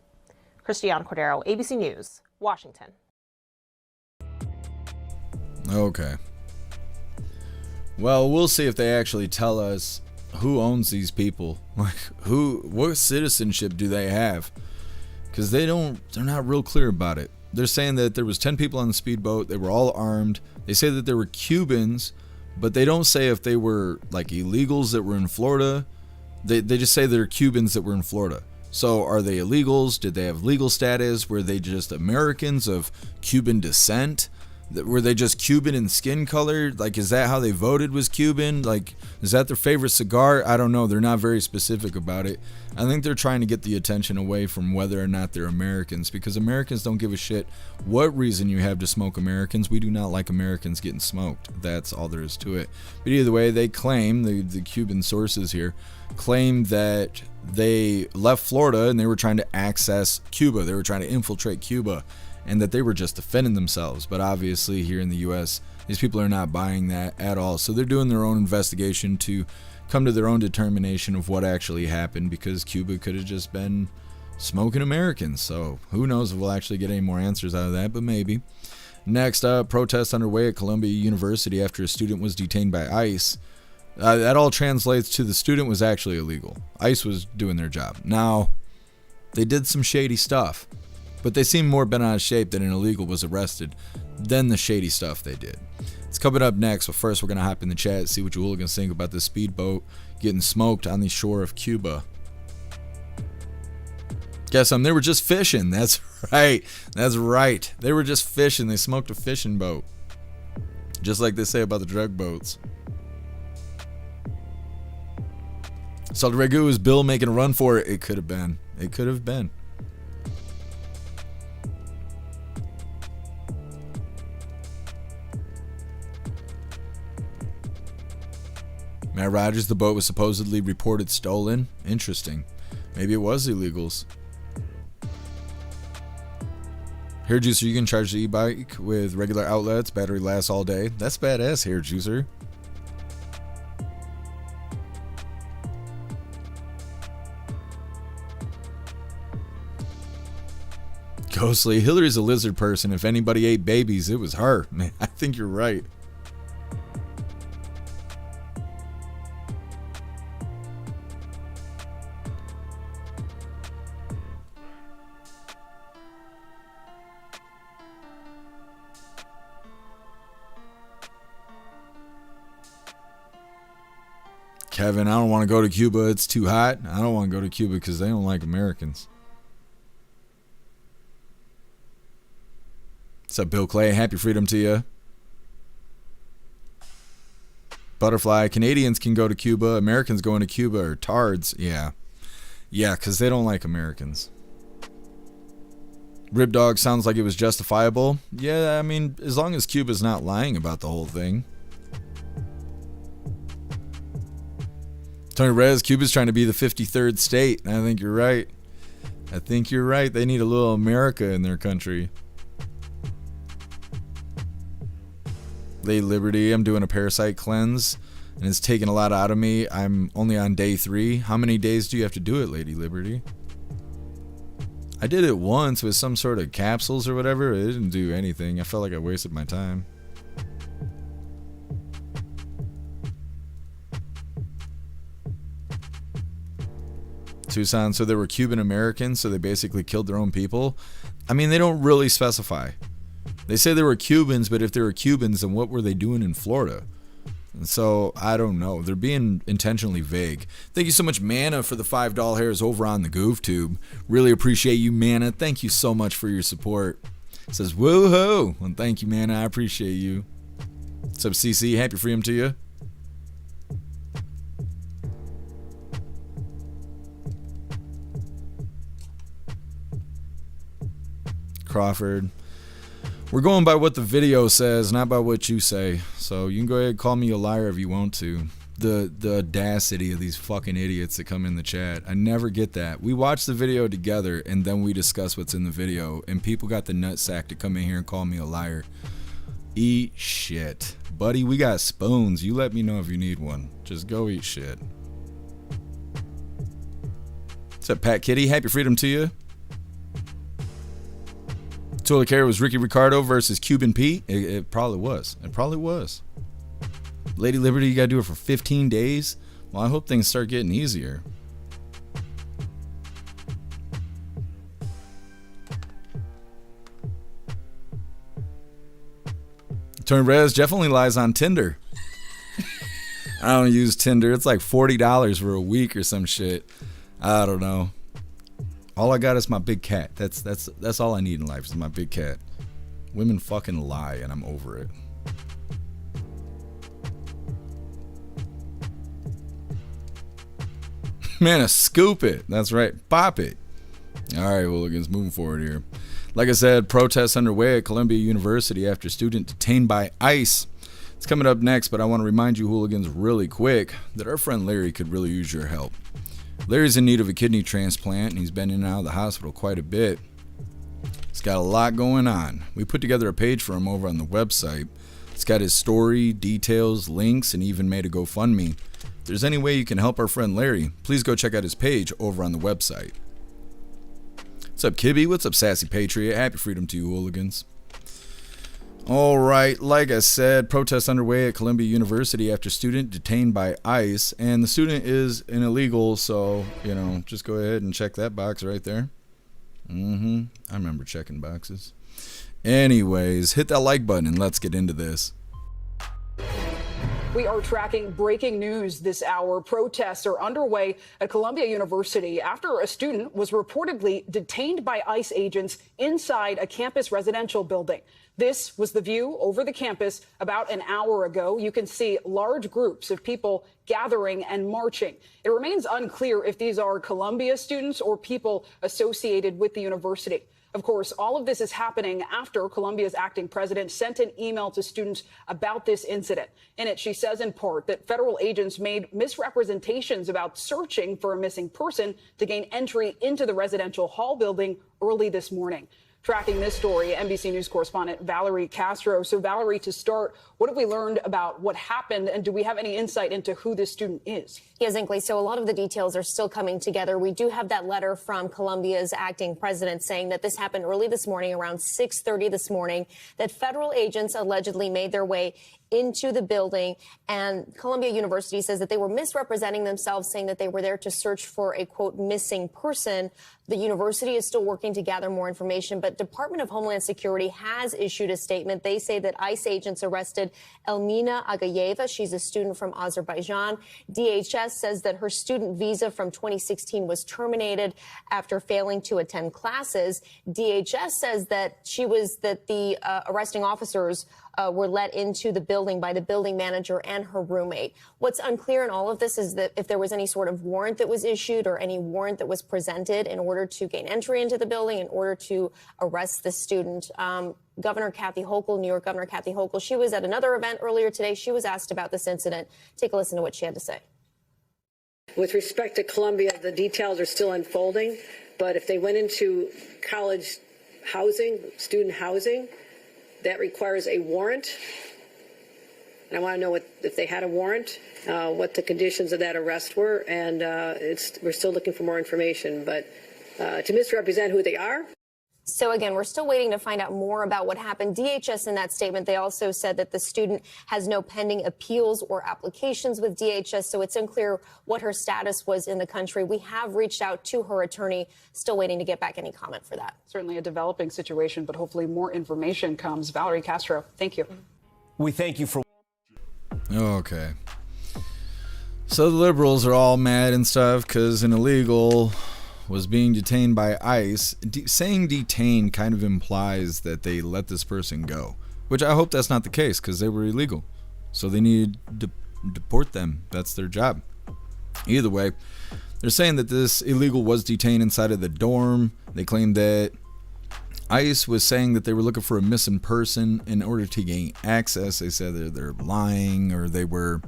Christian Cordero, ABC News, Washington. Okay. Well, we'll see if they actually tell us who owns these people. Like, what citizenship do they have? Because they're not real clear about it. They're saying that there was 10 people on the speedboat. They were all armed. They say that there were Cubans, but they don't say if they were like illegals that were in Florida. They just say they're Cubans that were in Florida. So are they illegals? Did they have legal status? Were they just Americans of Cuban descent? Were they just Cuban in skin color? Like, is that how they voted, was Cuban? Like, is that their favorite cigar? I don't know. They're not very specific about it. I think they're trying to get the attention away from whether or not they're Americans, because Americans don't give a shit what reason you have to smoke Americans. We do not like Americans getting smoked. That's all there is to it. But either way, they claim, the Cuban sources here, claim that they left Florida and they were trying to access Cuba. They were trying to infiltrate Cuba, and that they were just defending themselves. But obviously here in the US, these people are not buying that at all. So they're doing their own investigation to come to their own determination of what actually happened, because Cuba could have just been smoking Americans. So who knows if we'll actually get any more answers out of that, but maybe. Next up, protests underway at Columbia University after a student was detained by ICE. That all translates to the student was actually illegal. ICE was doing their job. Now, they did some shady stuff, but they seem more bent out of shape that an illegal was arrested than the shady stuff they did. It's coming up next, but first we're going to hop in the chat, see what you hooligans think about the speedboat getting smoked on the shore of Cuba. Guess they were just fishing. That's right. That's right. They were just fishing. They smoked a fishing boat. Just like they say about the drug boats. Salty Ragu, is Bill making a run for it? It could have been. It could have been. Matt Rogers, the boat was supposedly reported stolen. Interesting. Maybe it was illegals. Hair Juicer, you can charge the e-bike with regular outlets. Battery lasts all day. That's badass, Hair Juicer. Ghostly, Hillary's a lizard person. If anybody ate babies, it was her. Man, I think you're right. Kevin, I don't want to go to Cuba. It's too hot. I don't want to go to Cuba because they don't like Americans. What's up, Bill Clay? Happy freedom to you. Butterfly, Canadians can go to Cuba. Americans going to Cuba are tards. Yeah. Yeah, because they don't like Americans. Rib Dog sounds like it was justifiable. Yeah, I mean, as long as Cuba's not lying about the whole thing. Tony Rez, Cuba's trying to be the 53rd state. I think you're right. I think you're right. They need a little America in their country. Lady Liberty, I'm doing a parasite cleanse and it's taking a lot out of me. I'm only on day 3. How many days do you have to do it, Lady Liberty? I did it once with some sort of capsules or whatever. It didn't do anything. I felt like I wasted my time. Tucson, so they were Cuban Americans, so they basically killed their own people. I mean, they don't really specify. They say they were Cubans, but if they were Cubans, then what were they doing in Florida? And so, I don't know. They're being intentionally vague. Thank you so much, Mana, for the $5 hairs over on the GoofTube. Really appreciate you, Mana. Thank you so much for your support. It says, woohoo! Well, thank you, Mana. I appreciate you. What's up, CC? Happy freedom to you. Crawford. We're going by what the video says, not by what you say. So you can go ahead and call me a liar if you want to. The audacity of these fucking idiots that come in the chat. I never get that. We watch the video together and then we discuss what's in the video. And people got the nutsack to come in here and call me a liar. Eat shit. Buddy, we got spoons. You let me know if you need one. Just go eat shit. What's up, Pat Kitty? Happy freedom to you. Toilet Care was Ricky Ricardo versus Cuban Pete. It probably was. It probably was. Lady Liberty, you gotta do it for 15 days? Well, I hope things start getting easier. Turn Rez definitely lies on Tinder. I don't use Tinder. It's like $40 for a week or some shit. I don't know. All I got is my big cat. That's all I need in life is my big cat. Women fucking lie, and I'm over it. Man, scoop it. That's right. Pop it. All right, hooligans, moving forward here. Like I said, protests underway at Columbia University after student detained by ICE. It's coming up next, but I want to remind you hooligans really quick that our friend Larry could really use your help. Larry's in need of a kidney transplant, and he's been in and out of the hospital quite a bit. He's got a lot going on. We put together a page for him over on the website. It's got his story, details, links, and even made a GoFundMe. If there's any way you can help our friend Larry, please go check out his page over on the website. What's up, Kibby? What's up, Sassy Patriot? Happy freedom to you, hooligans. All right, like I said, protests underway at Columbia University after student detained by ICE, and the student is an illegal, so, just go ahead and check that box right there. I remember checking boxes. Anyways, hit that like button and let's get into this. We are tracking breaking news this hour. Protests are underway at Columbia University after a student was reportedly detained by ICE agents inside a campus residential building. This was the view over the campus about an hour ago. You can see large groups of people gathering and marching. It remains unclear if these are Columbia students or people associated with the university. Of course, all of this is happening after Columbia's acting president sent an email to students about this incident. In it, she says in part that federal agents made misrepresentations about searching for a missing person to gain entry into the residential hall building early this morning. Tracking this story, NBC News correspondent Valerie Castro. So, Valerie, to start, what have we learned about what happened, and do we have any insight into who this student is? Yes, Zinkley, so a lot of the details are still coming together. We do have that letter from Columbia's acting president saying that this happened early this morning, around 6:30 this morning, that federal agents allegedly made their way into the building, and Columbia University says that they were misrepresenting themselves, saying that they were there to search for a, quote, missing person. The university is still working to gather more information, but Department of Homeland Security has issued a statement. They say that ICE agents arrested Elmina Agayeva. She's a student from Azerbaijan. DHS says that her student visa from 2016 was terminated after failing to attend classes. DHS says that the arresting officers were let into the building by the building manager and her roommate. What's unclear in all of this is that if there was any sort of warrant that was issued or any warrant that was presented in order to gain entry into the building, in order to arrest the student. Governor Kathy Hochul, New York Governor Kathy Hochul, she was at another event earlier today. She was asked about this incident. Take a listen to what she had to say. With respect to Columbia, the details are still unfolding, but if they went into college housing, student housing, that requires a warrant. And I want to know if they had a warrant, what the conditions of that arrest were, and we're still looking for more information. But to misrepresent who they are. So again, we're still waiting to find out more about what happened. DHS in that statement, they also said that the student has no pending appeals or applications with DHS, so it's unclear what her status was in the country. We have reached out to her attorney, still waiting to get back any comment for that. Certainly a developing situation, but hopefully more information comes. Valerie Castro, thank you. We thank you for... Okay. So the liberals are all mad and stuff because an illegal was being detained by ICE. Saying detained kind of implies that they let this person go, which I hope that's not the case because they were illegal. So they need to deport them. That's their job. Either way, they're saying that this illegal was detained inside of the dorm. They claim that ICE was saying that they were looking for a missing person in order to gain access. They said that they're lying, or they were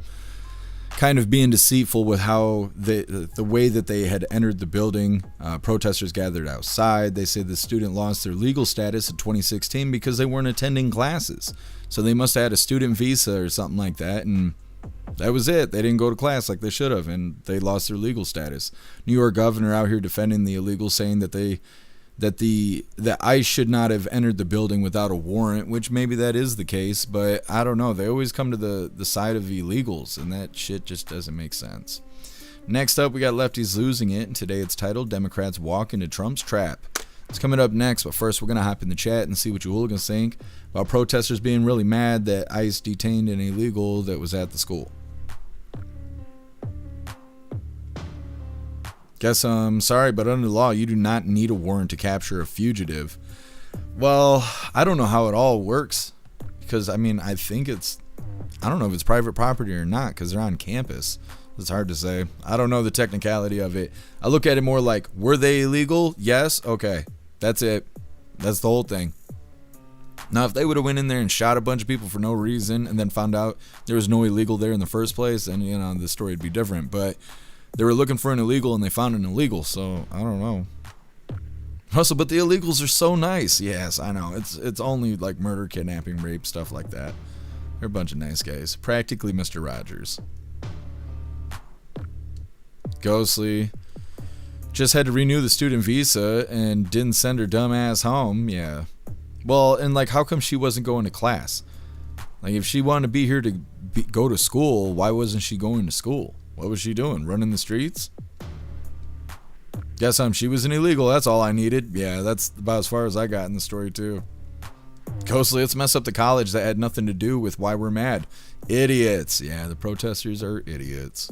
kind of being deceitful with how the way that they had entered the building. Protesters gathered outside. They say the student lost their legal status in 2016 because they weren't attending classes. So they must have had a student visa or something like that, and that was it. They didn't go to class like they should have, and they lost their legal status. New York governor out here defending the illegals, saying that that ICE should not have entered the building without a warrant, which maybe that is the case, but I don't know. They always come to the side of illegals, and that shit just doesn't make sense. Next up, we got Lefties losing it, and today it's titled Democrats Walk into Trump's Trap. It's coming up next, but first we're going to hop in the chat and see what you hooligans think about protesters being really mad that ICE detained an illegal that was at the school. Guess I'm sorry, but under law, you do not need a warrant to capture a fugitive. Well, I don't know how it all works. Because, I mean, I don't know if it's private property or not, because they're on campus. It's hard to say. I don't know the technicality of it. I look at it more like, were they illegal? Yes? Okay. That's it. That's the whole thing. Now, if they would have went in there and shot a bunch of people for no reason and then found out there was no illegal there in the first place, then, you know, the story would be different. But they were looking for an illegal and they found an illegal, so I don't know. Russell, but the illegals are so nice. Yes, I know. It's only like murder, kidnapping, rape, stuff like that. They're a bunch of nice guys. Practically Mr. Rogers. Ghostly. Just had to renew the student visa and didn't send her dumb ass home. Yeah. Well, and like, how come she wasn't going to class? Like, if she wanted to be here to go to school, why wasn't she going to school? What was she doing? Running the streets? Guess she was an illegal. That's all I needed. Yeah, that's about as far as I got in the story, too. Ghostly, let's mess up the college that had nothing to do with why we're mad. Idiots. Yeah, the protesters are idiots.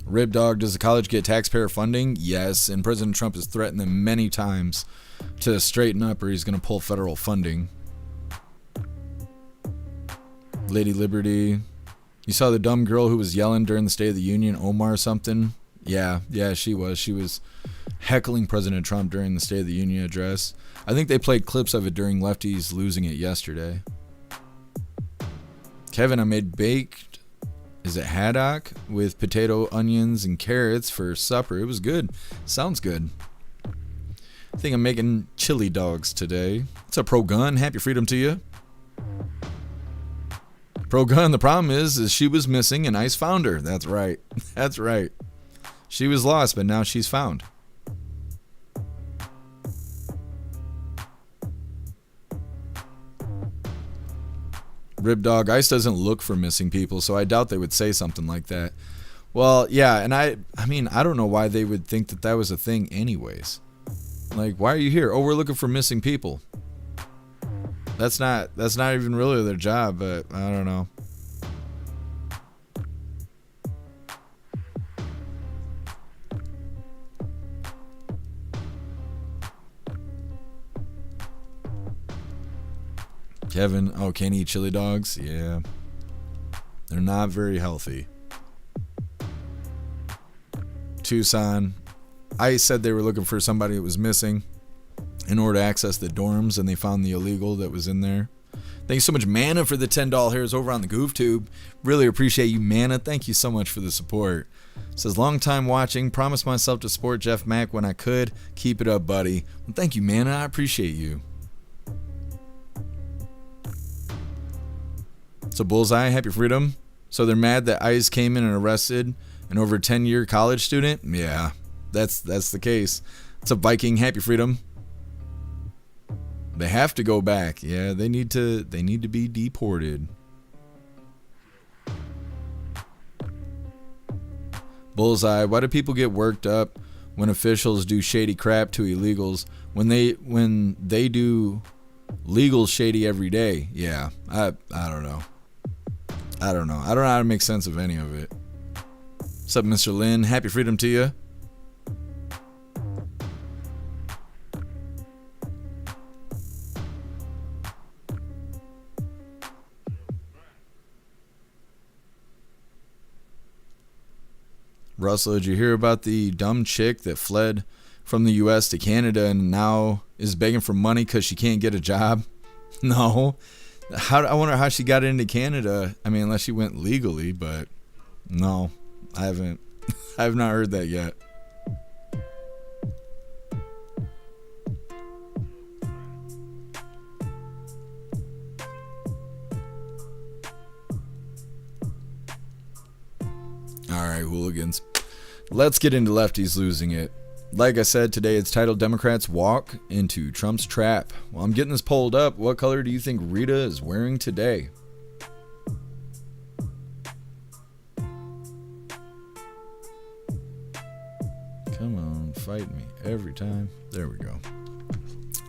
Rib Dog, does the college get taxpayer funding? Yes, and President Trump has threatened them many times to straighten up or he's going to pull federal funding. Lady Liberty, you saw the dumb girl who was yelling during the State of the Union, Omar something? Yeah, she was. She was heckling President Trump during the State of the Union address. I think they played clips of it during Lefties losing it yesterday. Kevin, I made baked, is it haddock with potato, onions, and carrots for supper. It was good. Sounds good. I think I'm making chili dogs today. What's up, Pro Gun? Happy freedom to you. Pro Gun, the problem is she was missing and ICE found her. That's right. That's right. She was lost, but now she's found. Rib Dog, ICE doesn't look for missing people, so I doubt they would say something like that. Well, yeah, and I mean, I don't know why they would think that that was a thing anyways. Like, why are you here? Oh, we're looking for missing people. That's not even really their job, but I don't know. Kevin, oh, can't eat chili dogs? Yeah. They're not very healthy. Tucson, ICE said they were looking for somebody that was missing in order to access the dorms, and they found the illegal that was in there. Thanks so much, Mana, for the $10 hairs over on the GoofTube. Really appreciate you, Mana. Thank you so much for the support. Says, long time watching. Promised myself to support Jeff Mack when I could. Keep it up, buddy. Well, thank you, Mana. I appreciate you. So Bullseye, happy freedom. So they're mad that ICE came in and arrested an over 10-year college student? Yeah, that's the case. It's a Viking, happy freedom. They have to go back. Yeah, they need to be deported. Bullseye, why do people get worked up when officials do shady crap to illegals when they do legal shady every day? Yeah, I don't know. I don't know how to make sense of any of it. What's up, Mr. Lynn? Happy freedom to you. Russell, did you hear about the dumb chick that fled from the U.S. to Canada and now is begging for money because she can't get a job? No. I wonder how she got into Canada. I mean, unless she went legally, but no, I haven't. I have not heard that yet. All right, hooligans. Let's get into Lefties losing it. Like I said, today it's titled Democrats Walk into Trump's Trap. While I'm getting this pulled up, what color do you think Rita is wearing today? Come on, fight me every time. There we go.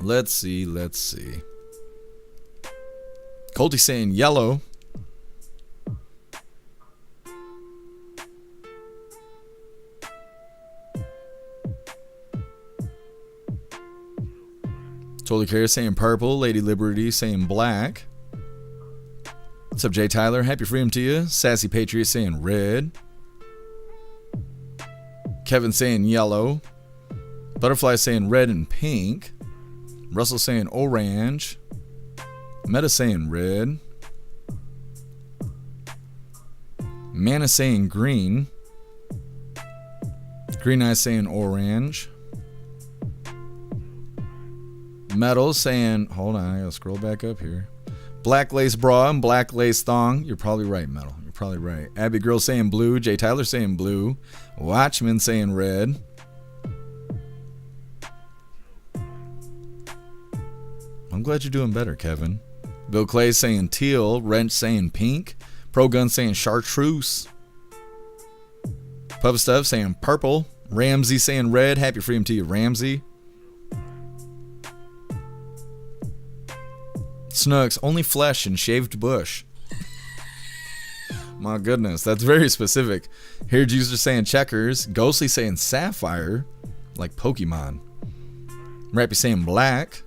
Let's see. Colty saying yellow. Totally Care saying purple. Lady Liberty saying black. What's up, Jay Tyler? Happy freedom to you. Sassy Patriot saying red. Kevin saying yellow. Butterfly saying red and pink. Russell saying orange. Meta saying red. Mana saying green. Green Eye saying orange. Metal saying, hold on, I gotta scroll back up here. Black lace bra and black lace thong. You're probably right, Metal. You're probably right. Abby Girl saying blue. Jay Tyler saying blue. Watchman saying red. I'm glad you're doing better, Kevin. Bill Clay saying teal. Wrench saying pink. Pro Gun saying chartreuse. Pub Stuff saying purple. Ramsey saying red. Happy freedom to you, Ramsey. Snooks, only flesh and shaved bush. My goodness, that's very specific. Hair Juicer saying checkers. Ghostly saying sapphire. Like Pokemon. Rappy saying black.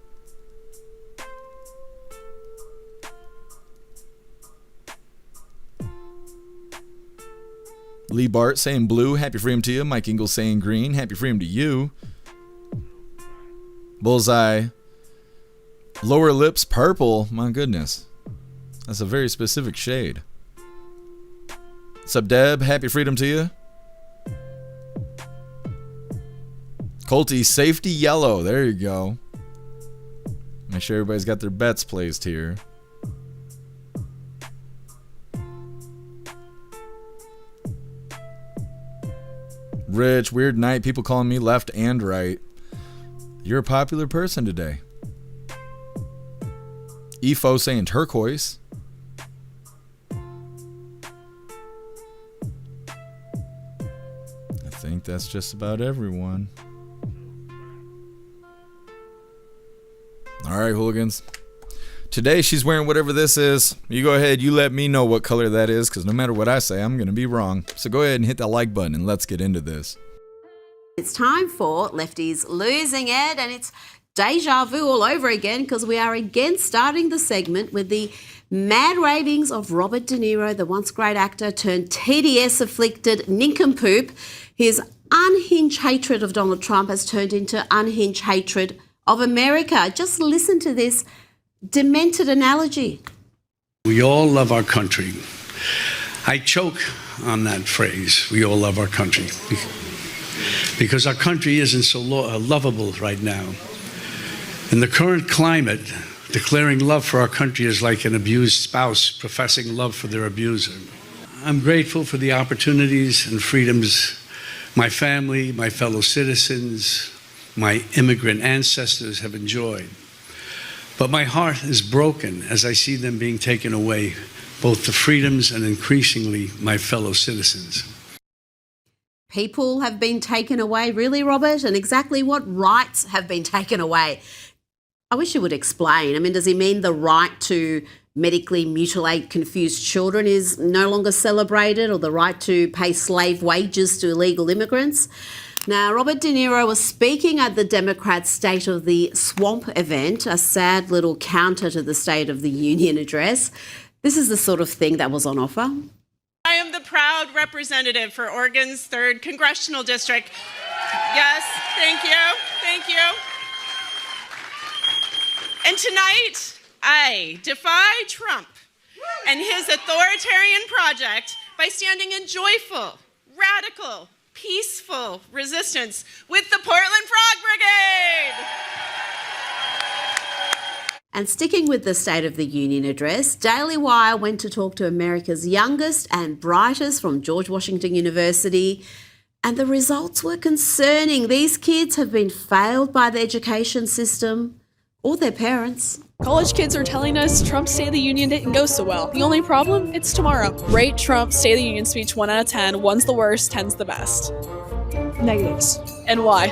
Lee Bart saying blue. Happy freedom to you. Mike Ingalls saying green. Happy freedom to you. Bullseye. Lower lips purple. My goodness. That's a very specific shade. What's up, Deb? Happy freedom to you. Colty, safety yellow. There you go. Make sure everybody's got their bets placed here. Rich, weird night. People calling me left and right. You're a popular person today. EFO saying turquoise. I think that's just about everyone. All right, hooligans. Today she's wearing whatever this is. You go ahead, you let me know what color that is, because no matter what I say, I'm going to be wrong. So go ahead and hit that like button and let's get into this. It's time for Lefties Losing It, and it's deja vu all over again, because we are again starting the segment with the mad ravings of Robert De Niro, the once great actor turned TDS-afflicted nincompoop. His unhinged hatred of Donald Trump has turned into unhinged hatred of America. Just listen to this demented analogy. We all love our country. I choke on that phrase, we all love our country, because our country isn't so lovable right now. In the current climate, declaring love for our country is like an abused spouse professing love for their abuser. I'm grateful for the opportunities and freedoms my family, my fellow citizens, my immigrant ancestors have enjoyed. But my heart is broken as I see them being taken away, both the freedoms and increasingly my fellow citizens. People have been taken away, really, Robert? And exactly what rights have been taken away? I wish you would explain. I mean, does he mean the right to medically mutilate confused children is no longer celebrated, or the right to pay slave wages to illegal immigrants? Now, Robert De Niro was speaking at the Democrats' State of the Swamp event, a sad little counter to the State of the Union address. This is the sort of thing that was on offer. I am the proud representative for Oregon's 3rd Congressional District. Yes, thank you, thank you. And tonight, I defy Trump and his authoritarian project by standing in joyful, radical, peaceful resistance with the Portland Frog Brigade. And sticking with the State of the Union address, Daily Wire went to talk to America's youngest and brightest from George Washington University, and the results were concerning. These kids have been failed by the education system or their parents. College kids are telling us Trump's State of the Union didn't go so well. The only problem? It's tomorrow. Rate Trump's State of the Union speech 1 out of 10. 1's the worst, 10's the best. Negatives. And why?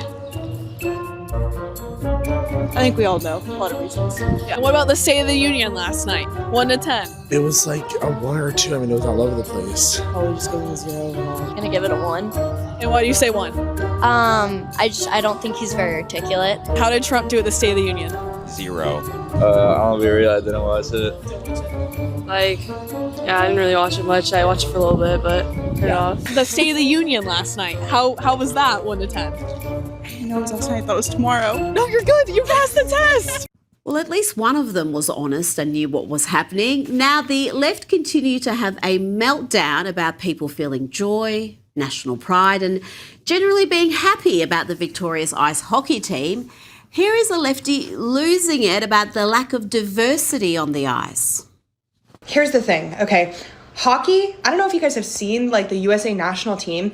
I think we all know a lot of reasons. Yeah. What about the State of the Union last night? 1 to 10. It was like a 1 or 2. I mean, it was all over the place. Probably just giving a 0. Gonna give it a 1. And why do you say 1? I don't think he's very articulate. How did Trump do at the State of the Union? 0. I'll be real, I didn't watch it. Yeah, I didn't really watch it much. I watched it for a little bit, but turned it off. The State of the Union last night. How was that? 1 to 10. I know it was last night. I thought it was tomorrow. No, you're good. You passed the test. Well, at least one of them was honest and knew what was happening. Now, the left continue to have a meltdown about people feeling joy, national pride, and generally being happy about the victorious ice hockey team. Here is a lefty losing it about the lack of diversity on the ice. Here's the thing, okay? Hockey, I don't know if you guys have seen like the USA national team.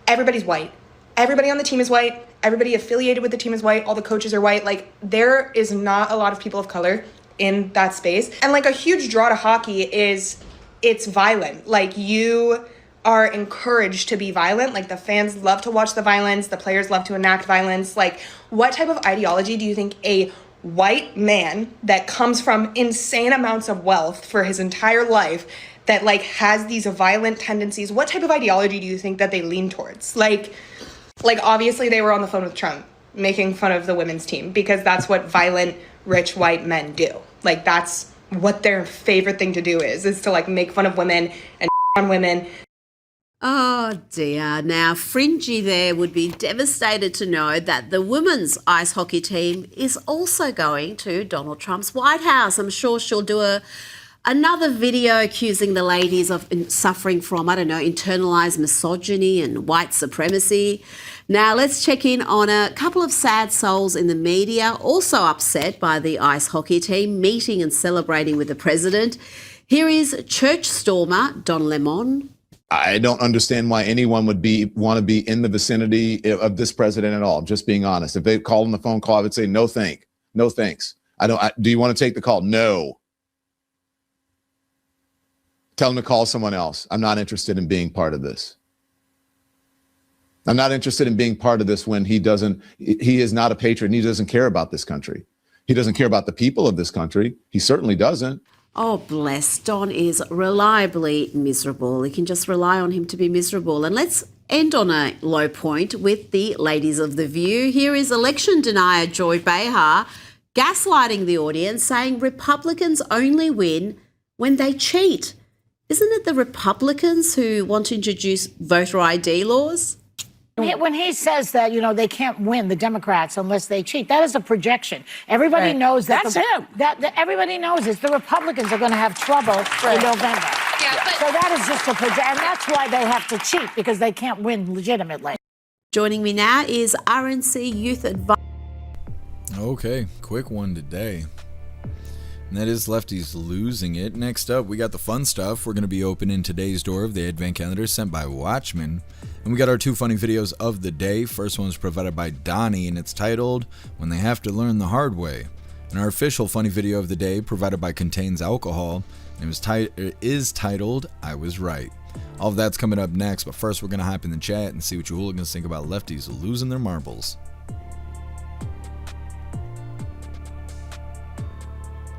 Everybody's white. Everybody on the team is white. Everybody affiliated with the team is white. All the coaches are white. Like, there is not a lot of people of color in that space. And like a huge draw to hockey is it's violent. Like, you are encouraged to be violent. Like, the fans love to watch the violence. The players love to enact violence. Like, what type of ideology do you think a white man that comes from insane amounts of wealth for his entire life that like has these violent tendencies, what type of ideology do you think that they lean towards? Like obviously they were on the phone with Trump making fun of the women's team because that's what violent rich white men do. Like, that's what their favorite thing to do is to like make fun of women and on women. Oh dear. Now, Fringy there would be devastated to know that the women's ice hockey team is also going to Donald Trump's White House. I'm sure she'll do another video accusing the ladies of suffering from, I don't know, internalized misogyny and white supremacy. Now, let's check in on a couple of sad souls in the media, also upset by the ice hockey team meeting and celebrating with the president. Here is church stormer Don Lemon. I don't understand why anyone would want to be in the vicinity of this president at all. Just being honest. If they called on the phone call, I would say no thanks. Do you want to take the call? No. Tell him to call someone else. I'm not interested in being part of this. I'm not interested in being part of this when he is not a patriot and he doesn't care about this country. He doesn't care about the people of this country. He certainly doesn't. Oh, bless. Don is reliably miserable. You can just rely on him to be miserable. And let's end on a low point with the ladies of The View. Here is election denier Joy Behar gaslighting the audience, saying Republicans only win when they cheat. Isn't it the Republicans who want to introduce voter ID laws? When he says that, they can't win, the Democrats, unless they cheat, that is a projection. Everybody knows that. That's him. Everybody knows it. The Republicans are going to have trouble in November. So that is just a projection. And that's why they have to cheat, because they can't win legitimately. Joining me now is RNC Youth Advisor. Okay, quick one today. And that is Lefties losing it. Next up, we got the fun stuff. We're going to be opening today's door of the Advent Calendar sent by Watchmen. And we got our two funny videos of the day. First one is provided by Donnie, and it's titled, When They Have to Learn the Hard Way. And our official funny video of the day, provided by Contains Alcohol, and it is titled, I Was Right. All of that's coming up next, but first we're going to hop in the chat and see what you hooligans think about lefties losing their marbles.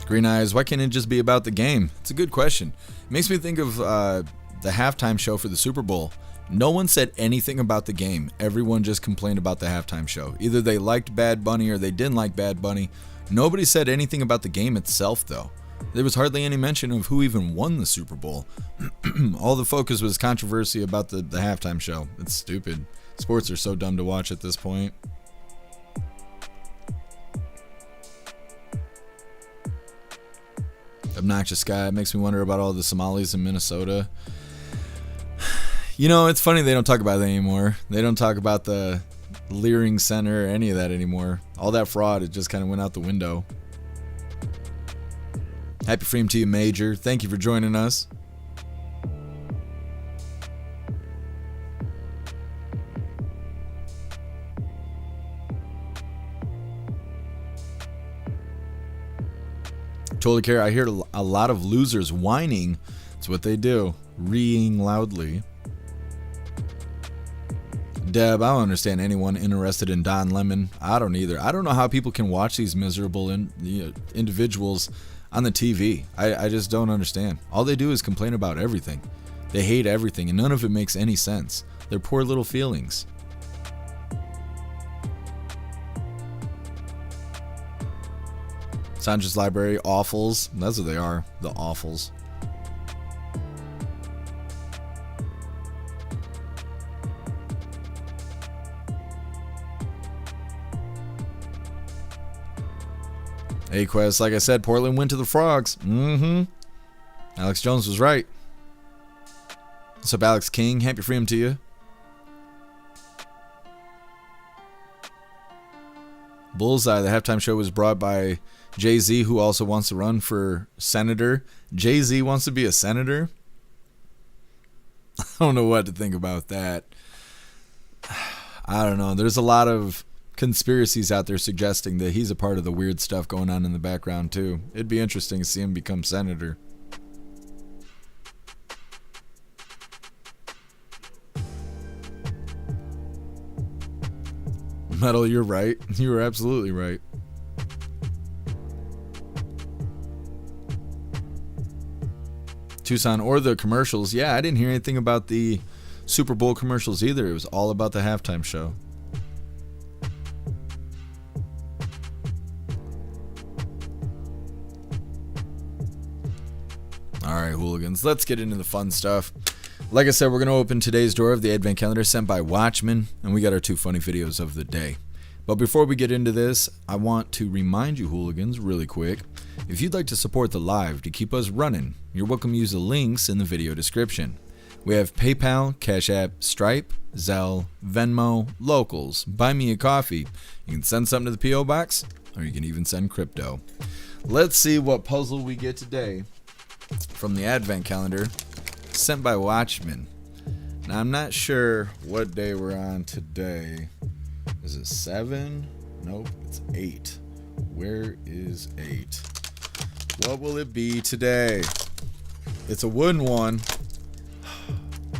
Green Eyes, why can't it just be about the game? It's a good question. It makes me think of the halftime show for the Super Bowl. No one said anything about the game. Everyone just complained about the halftime show. Either they liked Bad Bunny or they didn't like Bad Bunny. Nobody said anything about the game itself, though. There was hardly any mention of who even won the Super Bowl. All the focus was controversy about the halftime show. It's stupid. Sports are so dumb to watch at this point. Obnoxious Guy, it makes me wonder about all the Somalis in Minnesota. It's funny they don't talk about that anymore. They don't talk about the Leering Center or any of that anymore. All that fraud, it just kind of went out the window. Happy Freedom to you, Major. Thank you for joining us. Totally care. I hear a lot of losers whining. It's what they do. Reeing loudly. Deb, I don't understand anyone interested in Don Lemon. I don't either. I don't know how people can watch these miserable individuals on the TV. I just don't understand. All they do is complain about everything. They hate everything, and none of it makes any sense. They're poor little feelings. Sandra's Library, awfuls. That's what they are, the awfuls. A-Quest, like I said, Portland went to the Frogs. Alex Jones was right. What's up, Alex King? Happy freedom to you. Bullseye, the halftime show was brought by Jay-Z, who also wants to run for senator. Jay-Z wants to be a senator? I don't know what to think about that. I don't know. There's a lot of conspiracies out there suggesting that he's a part of the weird stuff going on in the background too. It'd be interesting to see him become senator. Metal, you're right. You were absolutely right. Tucson or the commercials. Yeah, I didn't hear anything about the Super Bowl commercials either. It was all about the halftime show. Alright, hooligans, let's get into the fun stuff. Like I said, we're going to open today's door of the Advent Calendar sent by Watchmen, and we got our 2 funny videos of the day. But before we get into this, I want to remind you, hooligans, really quick, if you'd like to support the live to keep us running, you're welcome to use the links in the video description. We have PayPal, Cash App, Stripe, Zelle, Venmo, Locals, Buy Me a Coffee. You can send something to the P.O. Box, or you can even send crypto. Let's see what puzzle we get today from the Advent Calendar sent by Watchmen. Now, I'm not sure what day we're on today. Is it 7? Nope, it's 8. Where is 8? What will it be today? It's a wooden one.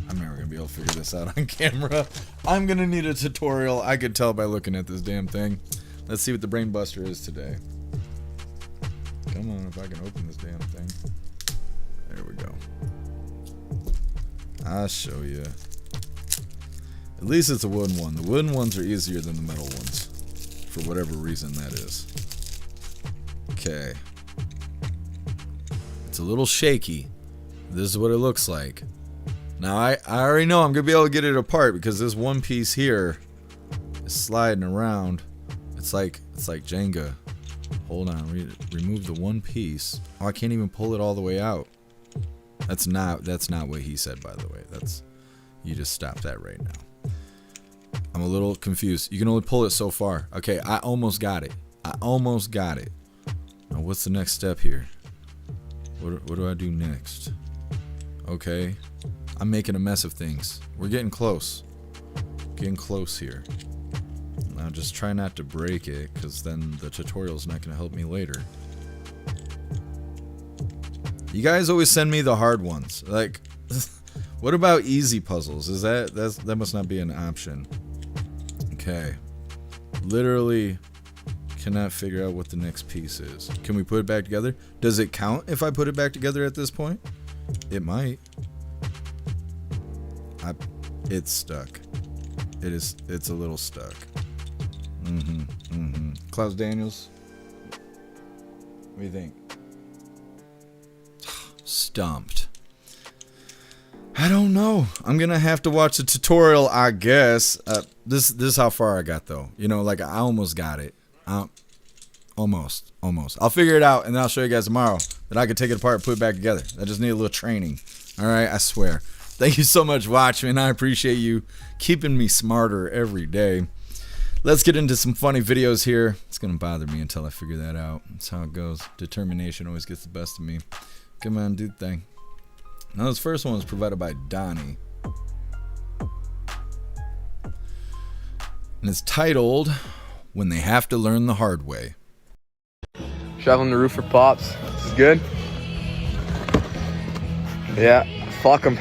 I'm never going to be able to figure this out on camera. I'm going to need a tutorial. I could tell by looking at this damn thing. Let's see what the Brain Buster is today. Come on, if I can open this damn thing. There we go. I'll show you. At least it's a wooden one. The wooden ones are easier than the metal ones, for whatever reason that is. Okay. It's a little shaky. This is what it looks like. Now, I already know I'm going to be able to get it apart because this one piece here is sliding around. It's like Jenga. Hold on. Remove the one piece. Oh, I can't even pull it all the way out. That's not what he said, by the way. You just stop that right now. I'm a little confused. You can only pull it so far. Okay, I almost got it. Now, what's the next step here? What do I do next? Okay, I'm making a mess of things. We're getting close. Getting close here. Now, just try not to break it, because then the tutorial's not going to help me later. You guys always send me the hard ones. Like, what about easy puzzles? That must not be an option. Okay. Literally cannot figure out what the next piece is. Can we put it back together? Does it count if I put it back together at this point? It might. It's stuck. It's a little stuck. Klaus Daniels, what do you think? Stumped. I don't know. I'm gonna have to watch the tutorial, I guess. This is how far I got though. You know, like I almost got it. Almost. I'll figure it out and then I'll show you guys tomorrow that I can take it apart and put it back together. I just need a little training. All right, I swear. Thank you so much, Watchmen. I appreciate you keeping me smarter every day. Let's get into some funny videos here. It's gonna bother me until I figure that out. That's how it goes. Determination always gets the best of me. Come on, do the thing. Now, this first one was provided by Donnie. And it's titled, When They Have to Learn the Hard Way. Shoveling the roof for Pops. This is good. Yeah, fuck them.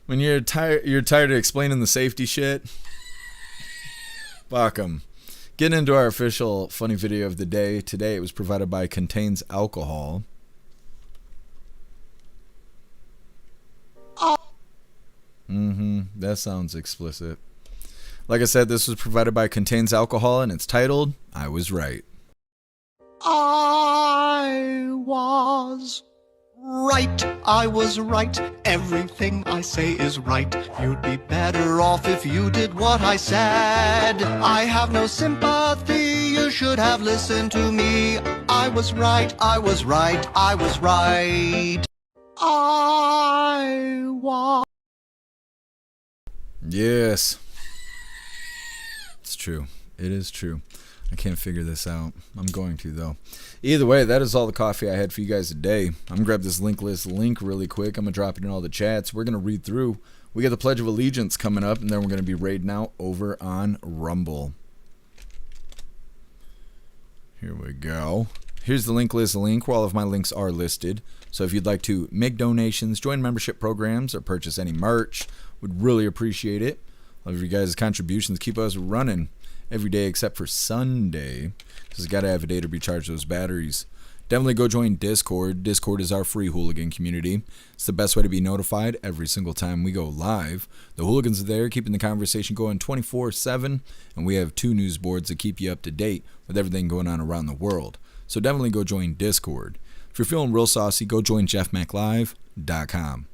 When you're tired of explaining the safety shit. Fuck 'em. Getting into our official funny video of the day. Today it was provided by Contains Alcohol. That sounds explicit. Like I said, this was provided by Contains Alcohol, and it's titled, I Was Right. I was right. I was right. Everything I say is right. You'd be better off if you did what I said. I have no sympathy. You should have listened to me. I was right. I was right. I was right. I was. Yes. It's true. It is true. I can't figure this out. I'm going to, though. Either way, that is all the coffee I had for you guys today. I'm going to grab this link list link really quick. I'm going to drop it in all the chats. We're going to read through. We got the Pledge of Allegiance coming up, and then we're going to be raiding out over on Rumble. Here we go. Here's the link list link where all of my links are listed. So if you'd like to make donations, join membership programs, or purchase any merch, would really appreciate it. All of you guys' contributions keep us running every day except for Sunday, because you got to have a day to recharge those batteries. Definitely go join Discord. Discord is our free hooligan community. It's the best way to be notified every single time we go live. The hooligans are there keeping the conversation going 24/7, and we have 2 news boards that keep you up to date with everything going on around the world. So definitely go join Discord. If you're feeling real saucy, go join jeffmaclive.com.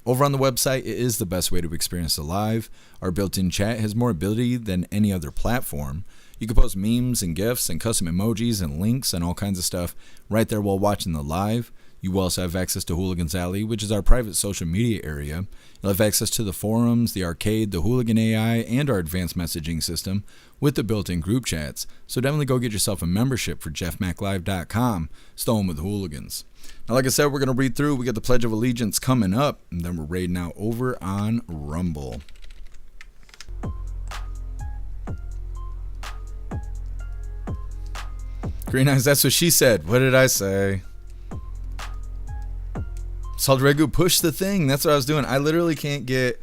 Over on the website, it is the best way to experience the live. Our built-in chat has more ability than any other platform. You can post memes and GIFs and custom emojis and links and all kinds of stuff right there while watching the live. You also have access to Hooligans Alley, which is our private social media area. You'll have access to the forums, the arcade, the Hooligan AI, and our advanced messaging system with the built-in group chats. So definitely go get yourself a membership for jeffmaclive.com. It's the home of the hooligans. Now, like I said, we're going to read through. We got the Pledge of Allegiance coming up, and then we're raiding out over on Rumble. Green Eyes, that's what she said. What did I say? Saldregu, push the thing. That's what I was doing. I literally can't get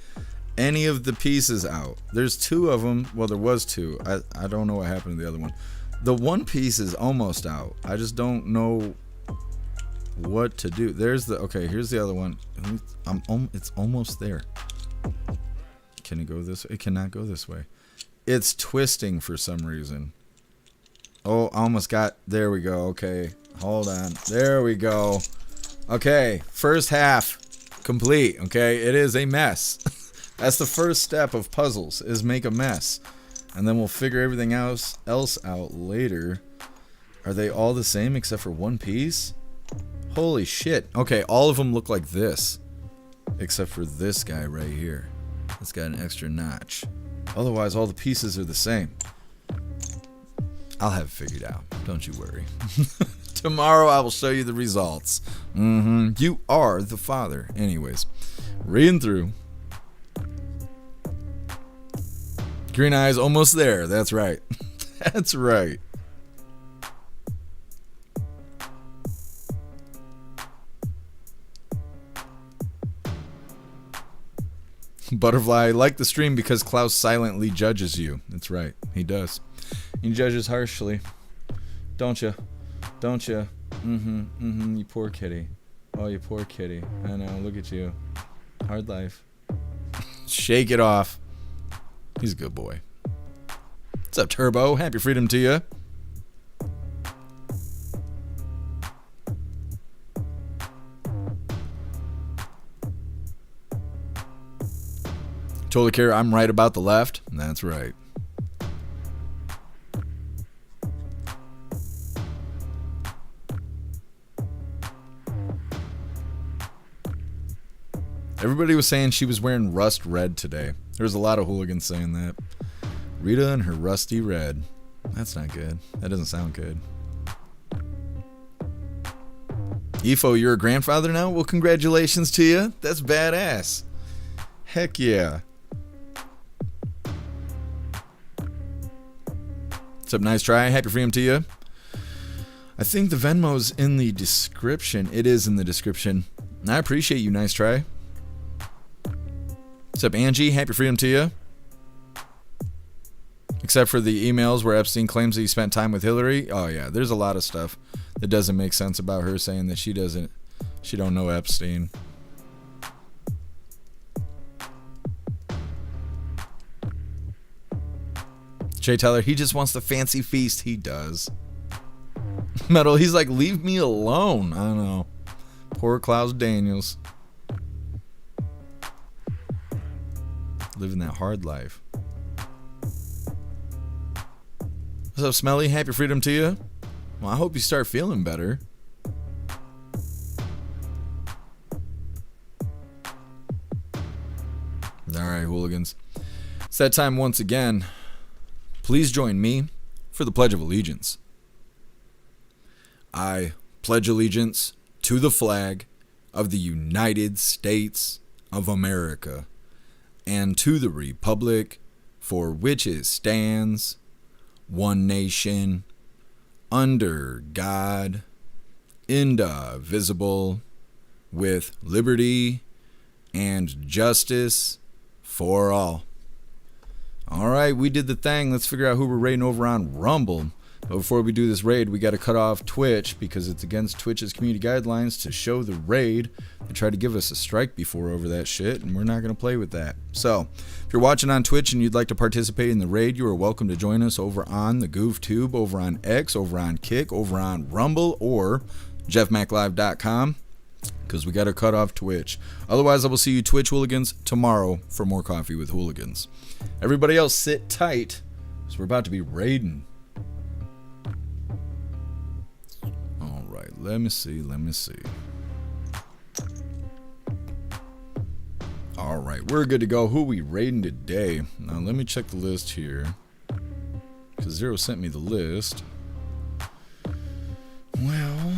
any of the pieces out. There's 2 of them. Well, there was 2. I don't know what happened to the other one. The one piece is almost out. I just don't know what to do. There's the, okay, here's the other one. It's almost there. Can it go this way? It cannot go this way. It's twisting for some reason. Oh, I almost got, there we go. Okay, hold on. There we go. Okay, first half complete. Okay, it is a mess. That's the first step of puzzles, is make a mess. And then we'll figure everything else out later. Are they all the same except for one piece? Holy shit. Okay, all of them look like this. Except for this guy right here. It's got an extra notch. Otherwise, all the pieces are the same. I'll have it figured out. Don't you worry. Tomorrow I will show you the results. You are the father. Anyways, reading through. Green Eyes almost there. That's right. That's right. Butterfly, like the stream because Klaus silently judges you. That's right. He does. He judges harshly. Don't you? Don't you? You poor kitty. Oh, you poor kitty. I know. Look at you. Hard life. Shake it off. He's a good boy. What's up, Turbo? Happy freedom to you. Totally care. I'm right about the left. That's right. Everybody was saying she was wearing rust red today. There was a lot of hooligans saying that. Rita and her rusty red. That's not good. That doesn't sound good. Efo, you're a grandfather now? Well, congratulations to you. That's badass. Heck yeah. What's up, nice try? Happy freedom to you. I think the Venmo's in the description. It is in the description. I appreciate you, nice try. What's up, Angie? Happy freedom to you. Except for the emails where Epstein claims that he spent time with Hillary. Oh yeah, there's a lot of stuff that doesn't make sense about her saying that she don't know Epstein. Jay Tyler, he just wants the fancy feast. He does. Metal, he's like, leave me alone. I don't know. Poor Klaus Daniels. Living that hard life. What's up, Smelly? Happy freedom to you. Well, I hope you start feeling better. Alright, hooligans. It's that time once again. Please join me for the Pledge of Allegiance. I pledge allegiance to the flag of the United States of America and to the republic for which it stands, one nation, under God, indivisible, with liberty and justice for all. All right, we did the thing. Let's figure out who we're raiding over on Rumble. But before we do this raid, we got to cut off Twitch because it's against Twitch's community guidelines to show the raid. They tried to give us a strike before over that shit, and we're not going to play with that. So, if you're watching on Twitch and you'd like to participate in the raid, you are welcome to join us over on the GoofTube, over on X, over on Kick, over on Rumble, or jeffmaclive.com, because we got to cut off Twitch. Otherwise, I will see you Twitch hooligans tomorrow for more Coffee with Hooligans. Everybody else sit tight, because we're about to be raiding. Let me see. Alright, we're good to go. Who we raiding today? Now, let me check the list here. Because Zero sent me the list. Well,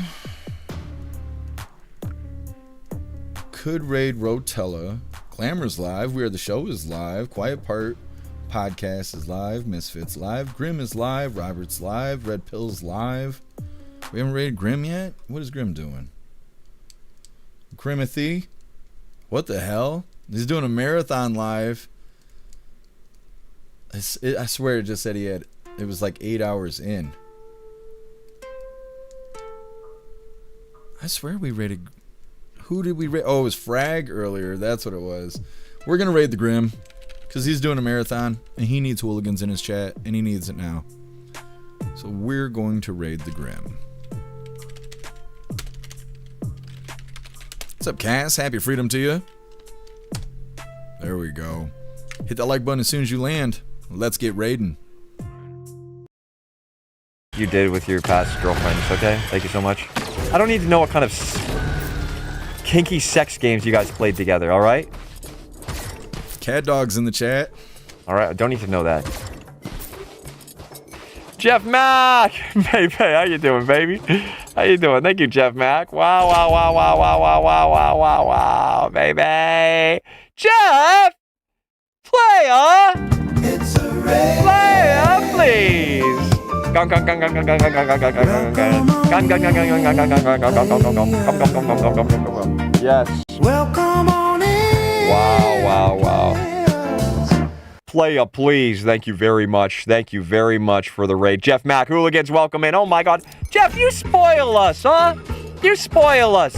could raid Rotella. Glamour's live. We Are the Show is live. Quiet Part Podcast is live. Misfits live. Grim is live. Robert's live. Red Pill's live. We haven't raided Grim yet? What is Grim doing? Grimothy? What the hell? He's doing a marathon live. I swear it just said it was like 8 hours in. I swear we raided... Who did we raid? Oh, it was Frag earlier. That's what it was. We're going to raid the Grim because he's doing a marathon and he needs hooligans in his chat and he needs it now. So we're going to raid the Grim. What's up, Cass? Happy freedom to you. There we go. Hit that like button as soon as you land. Let's get raiding. You did with your past girlfriends, okay? Thank you so much. I don't need to know what kind of kinky sex games you guys played together, alright? Cat Dog's in the chat. Alright, I don't need to know that. Jeff Mack! Baby, how you doing, baby? How you doing? Thank you, Jeff Mack. Wow, baby. Jeff! Player! It's a raid. Player, please! Gun. Yes. Welcome on in. Wow. Player, please. Thank you very much. Thank you very much for the raid. Jeff Mack, hooligans, welcome in. Oh my God. Jeff, you spoil us, huh? You spoil us.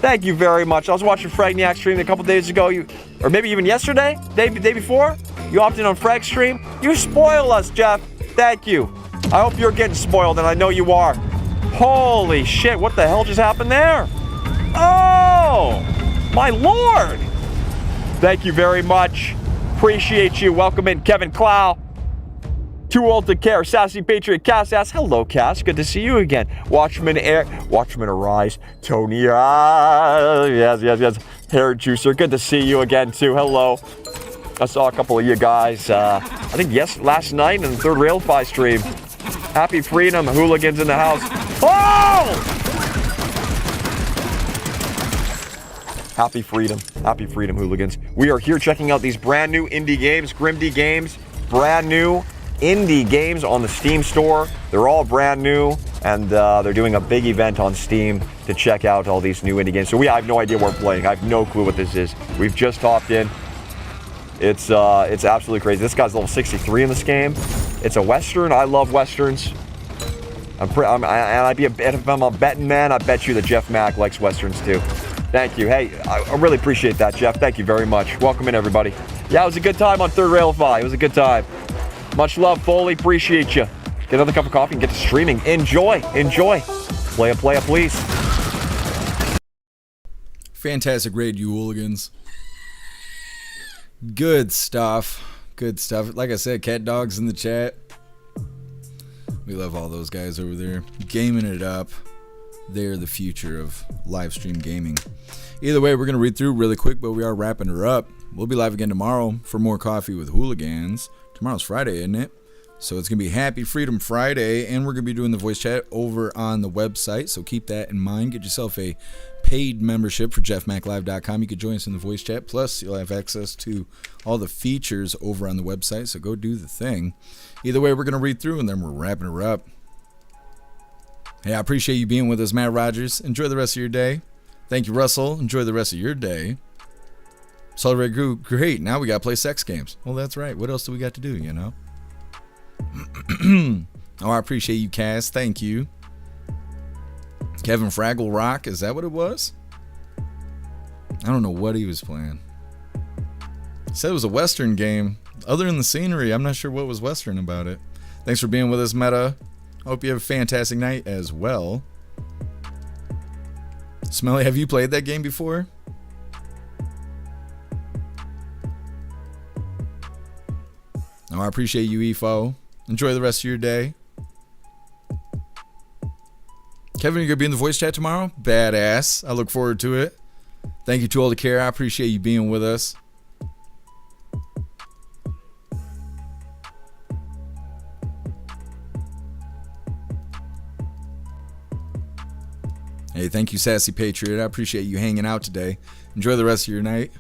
Thank you very much. I was watching Fragniac stream a couple days ago. Or maybe even yesterday? Day before? You opted on Frag stream? You spoil us, Jeff. Thank you. I hope you're getting spoiled, and I know you are. Holy shit, what the hell just happened there? Oh, my Lord. Thank you very much. Appreciate you. Welcome in, Kevin Clow. Too Old to Care. Sassy Patriot. Cass asks, hello, Cass. Good to see you again. Watchman Arise. Tony. Yes. Hair Juicer. Good to see you again, too. Hello. I saw a couple of you guys, I think last night in the Third Railfy stream. Happy freedom. Hooligans in the house. Oh! Happy freedom, hooligans. We are here checking out these brand new indie games, Grimdy games, brand new indie games on the Steam store. They're all brand new, and they're doing a big event on Steam to check out all these new indie games. So I have no idea what we're playing. I have no clue what this is. We've just hopped in. It's absolutely crazy. This guy's level 63 in this game. It's a Western. I love Westerns. If I'm a betting man, I bet you that Jeff Mack likes Westerns too. Thank you. Hey, I really appreciate that, Jeff. Thank you very much. Welcome in, everybody. Yeah, it was a good time on Third Railify. It was a good time. Much love, Foley. Appreciate you. Get another cup of coffee and get to streaming. Enjoy. Play, please. Fantastic raid, you hooligans. Good stuff. Like I said, Cat Dog's in the chat. We love all those guys over there gaming it up. They're the future of live stream gaming. Either way, we're going to read through really quick, but we are wrapping her up. We'll be live again tomorrow for more Coffee with Hooligans. Tomorrow's Friday, isn't it? So it's going to be Happy Freedom Friday, and we're going to be doing the voice chat over on the website. So keep that in mind. Get yourself a paid membership for jeffmaclive.com. You can join us in the voice chat. Plus, you'll have access to all the features over on the website. So go do the thing. Either way, we're going to read through, and then we're wrapping her up. Hey, I appreciate you being with us, Matt Rogers. Enjoy the rest of your day. Thank you, Russell. Enjoy the rest of your day. Celebrate great. Now we got to play sex games. Well, that's right. What else do we got to do, you know? Oh, I appreciate you, Cass. Thank you. Kevin Fraggle Rock. Is that what it was? I don't know what he was playing. He said it was a Western game. Other than the scenery, I'm not sure what was Western about it. Thanks for being with us, Meta. Hope you have a fantastic night as well. Smelly, have you played that game before? Oh, I appreciate you, EFO. Enjoy the rest of your day. Kevin, you going to be in the voice chat tomorrow? Badass. I look forward to it. Thank you to all the care. I appreciate you being with us. Hey, thank you, Sassy Patriot. I appreciate you hanging out today. Enjoy the rest of your night.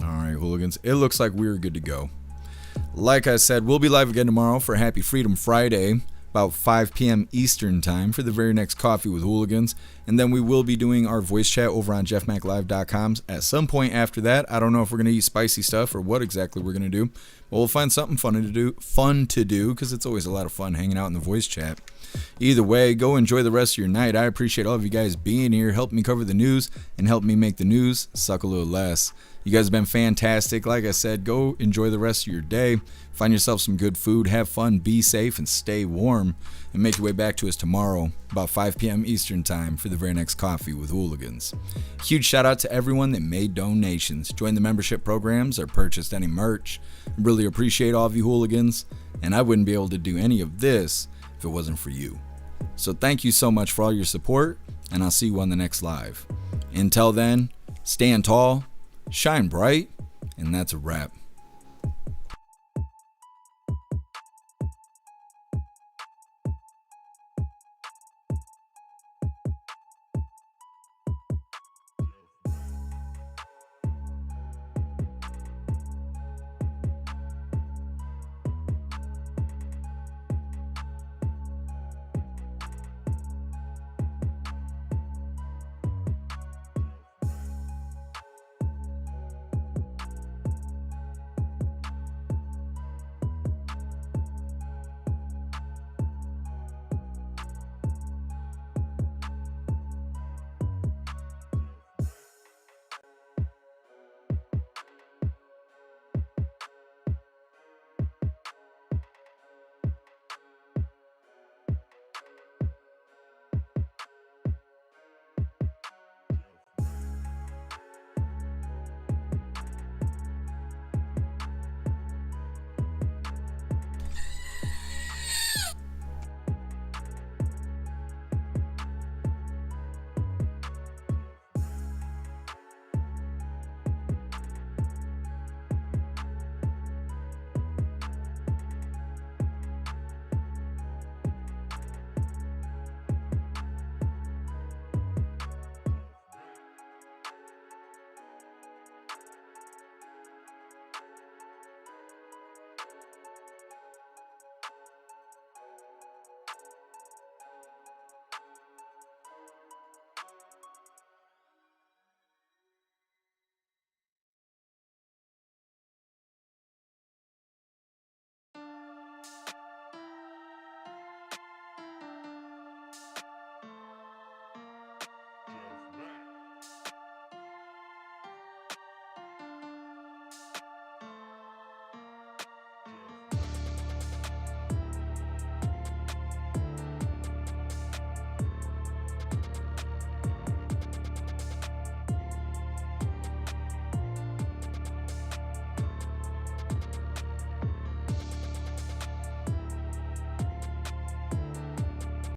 All right, hooligans. It looks like we're good to go. Like I said, we'll be live again tomorrow for Happy Freedom Friday, about 5 p.m. Eastern time for the very next Coffee with Hooligans. And then we will be doing our voice chat over on jeffmaclive.com at some point after that. I don't know if we're going to eat spicy stuff or what exactly we're going to do. But we'll find something fun to do because it's always a lot of fun hanging out in the voice chat. Either way, go enjoy the rest of your night. I appreciate all of you guys being here, helping me cover the news, and help me make the news suck a little less. You guys have been fantastic. Like I said, go enjoy the rest of your day. Find yourself some good food, have fun, be safe, and stay warm. And make your way back to us tomorrow, about 5 p.m. Eastern time for the very next Coffee with Hooligans. Huge shout out to everyone that made donations, joined the membership programs, or purchased any merch. Really appreciate all of you hooligans, and I wouldn't be able to do any of this if it wasn't for you. So thank you so much for all your support, and I'll see you on the next live. Until then, stand tall, shine bright, and that's a wrap.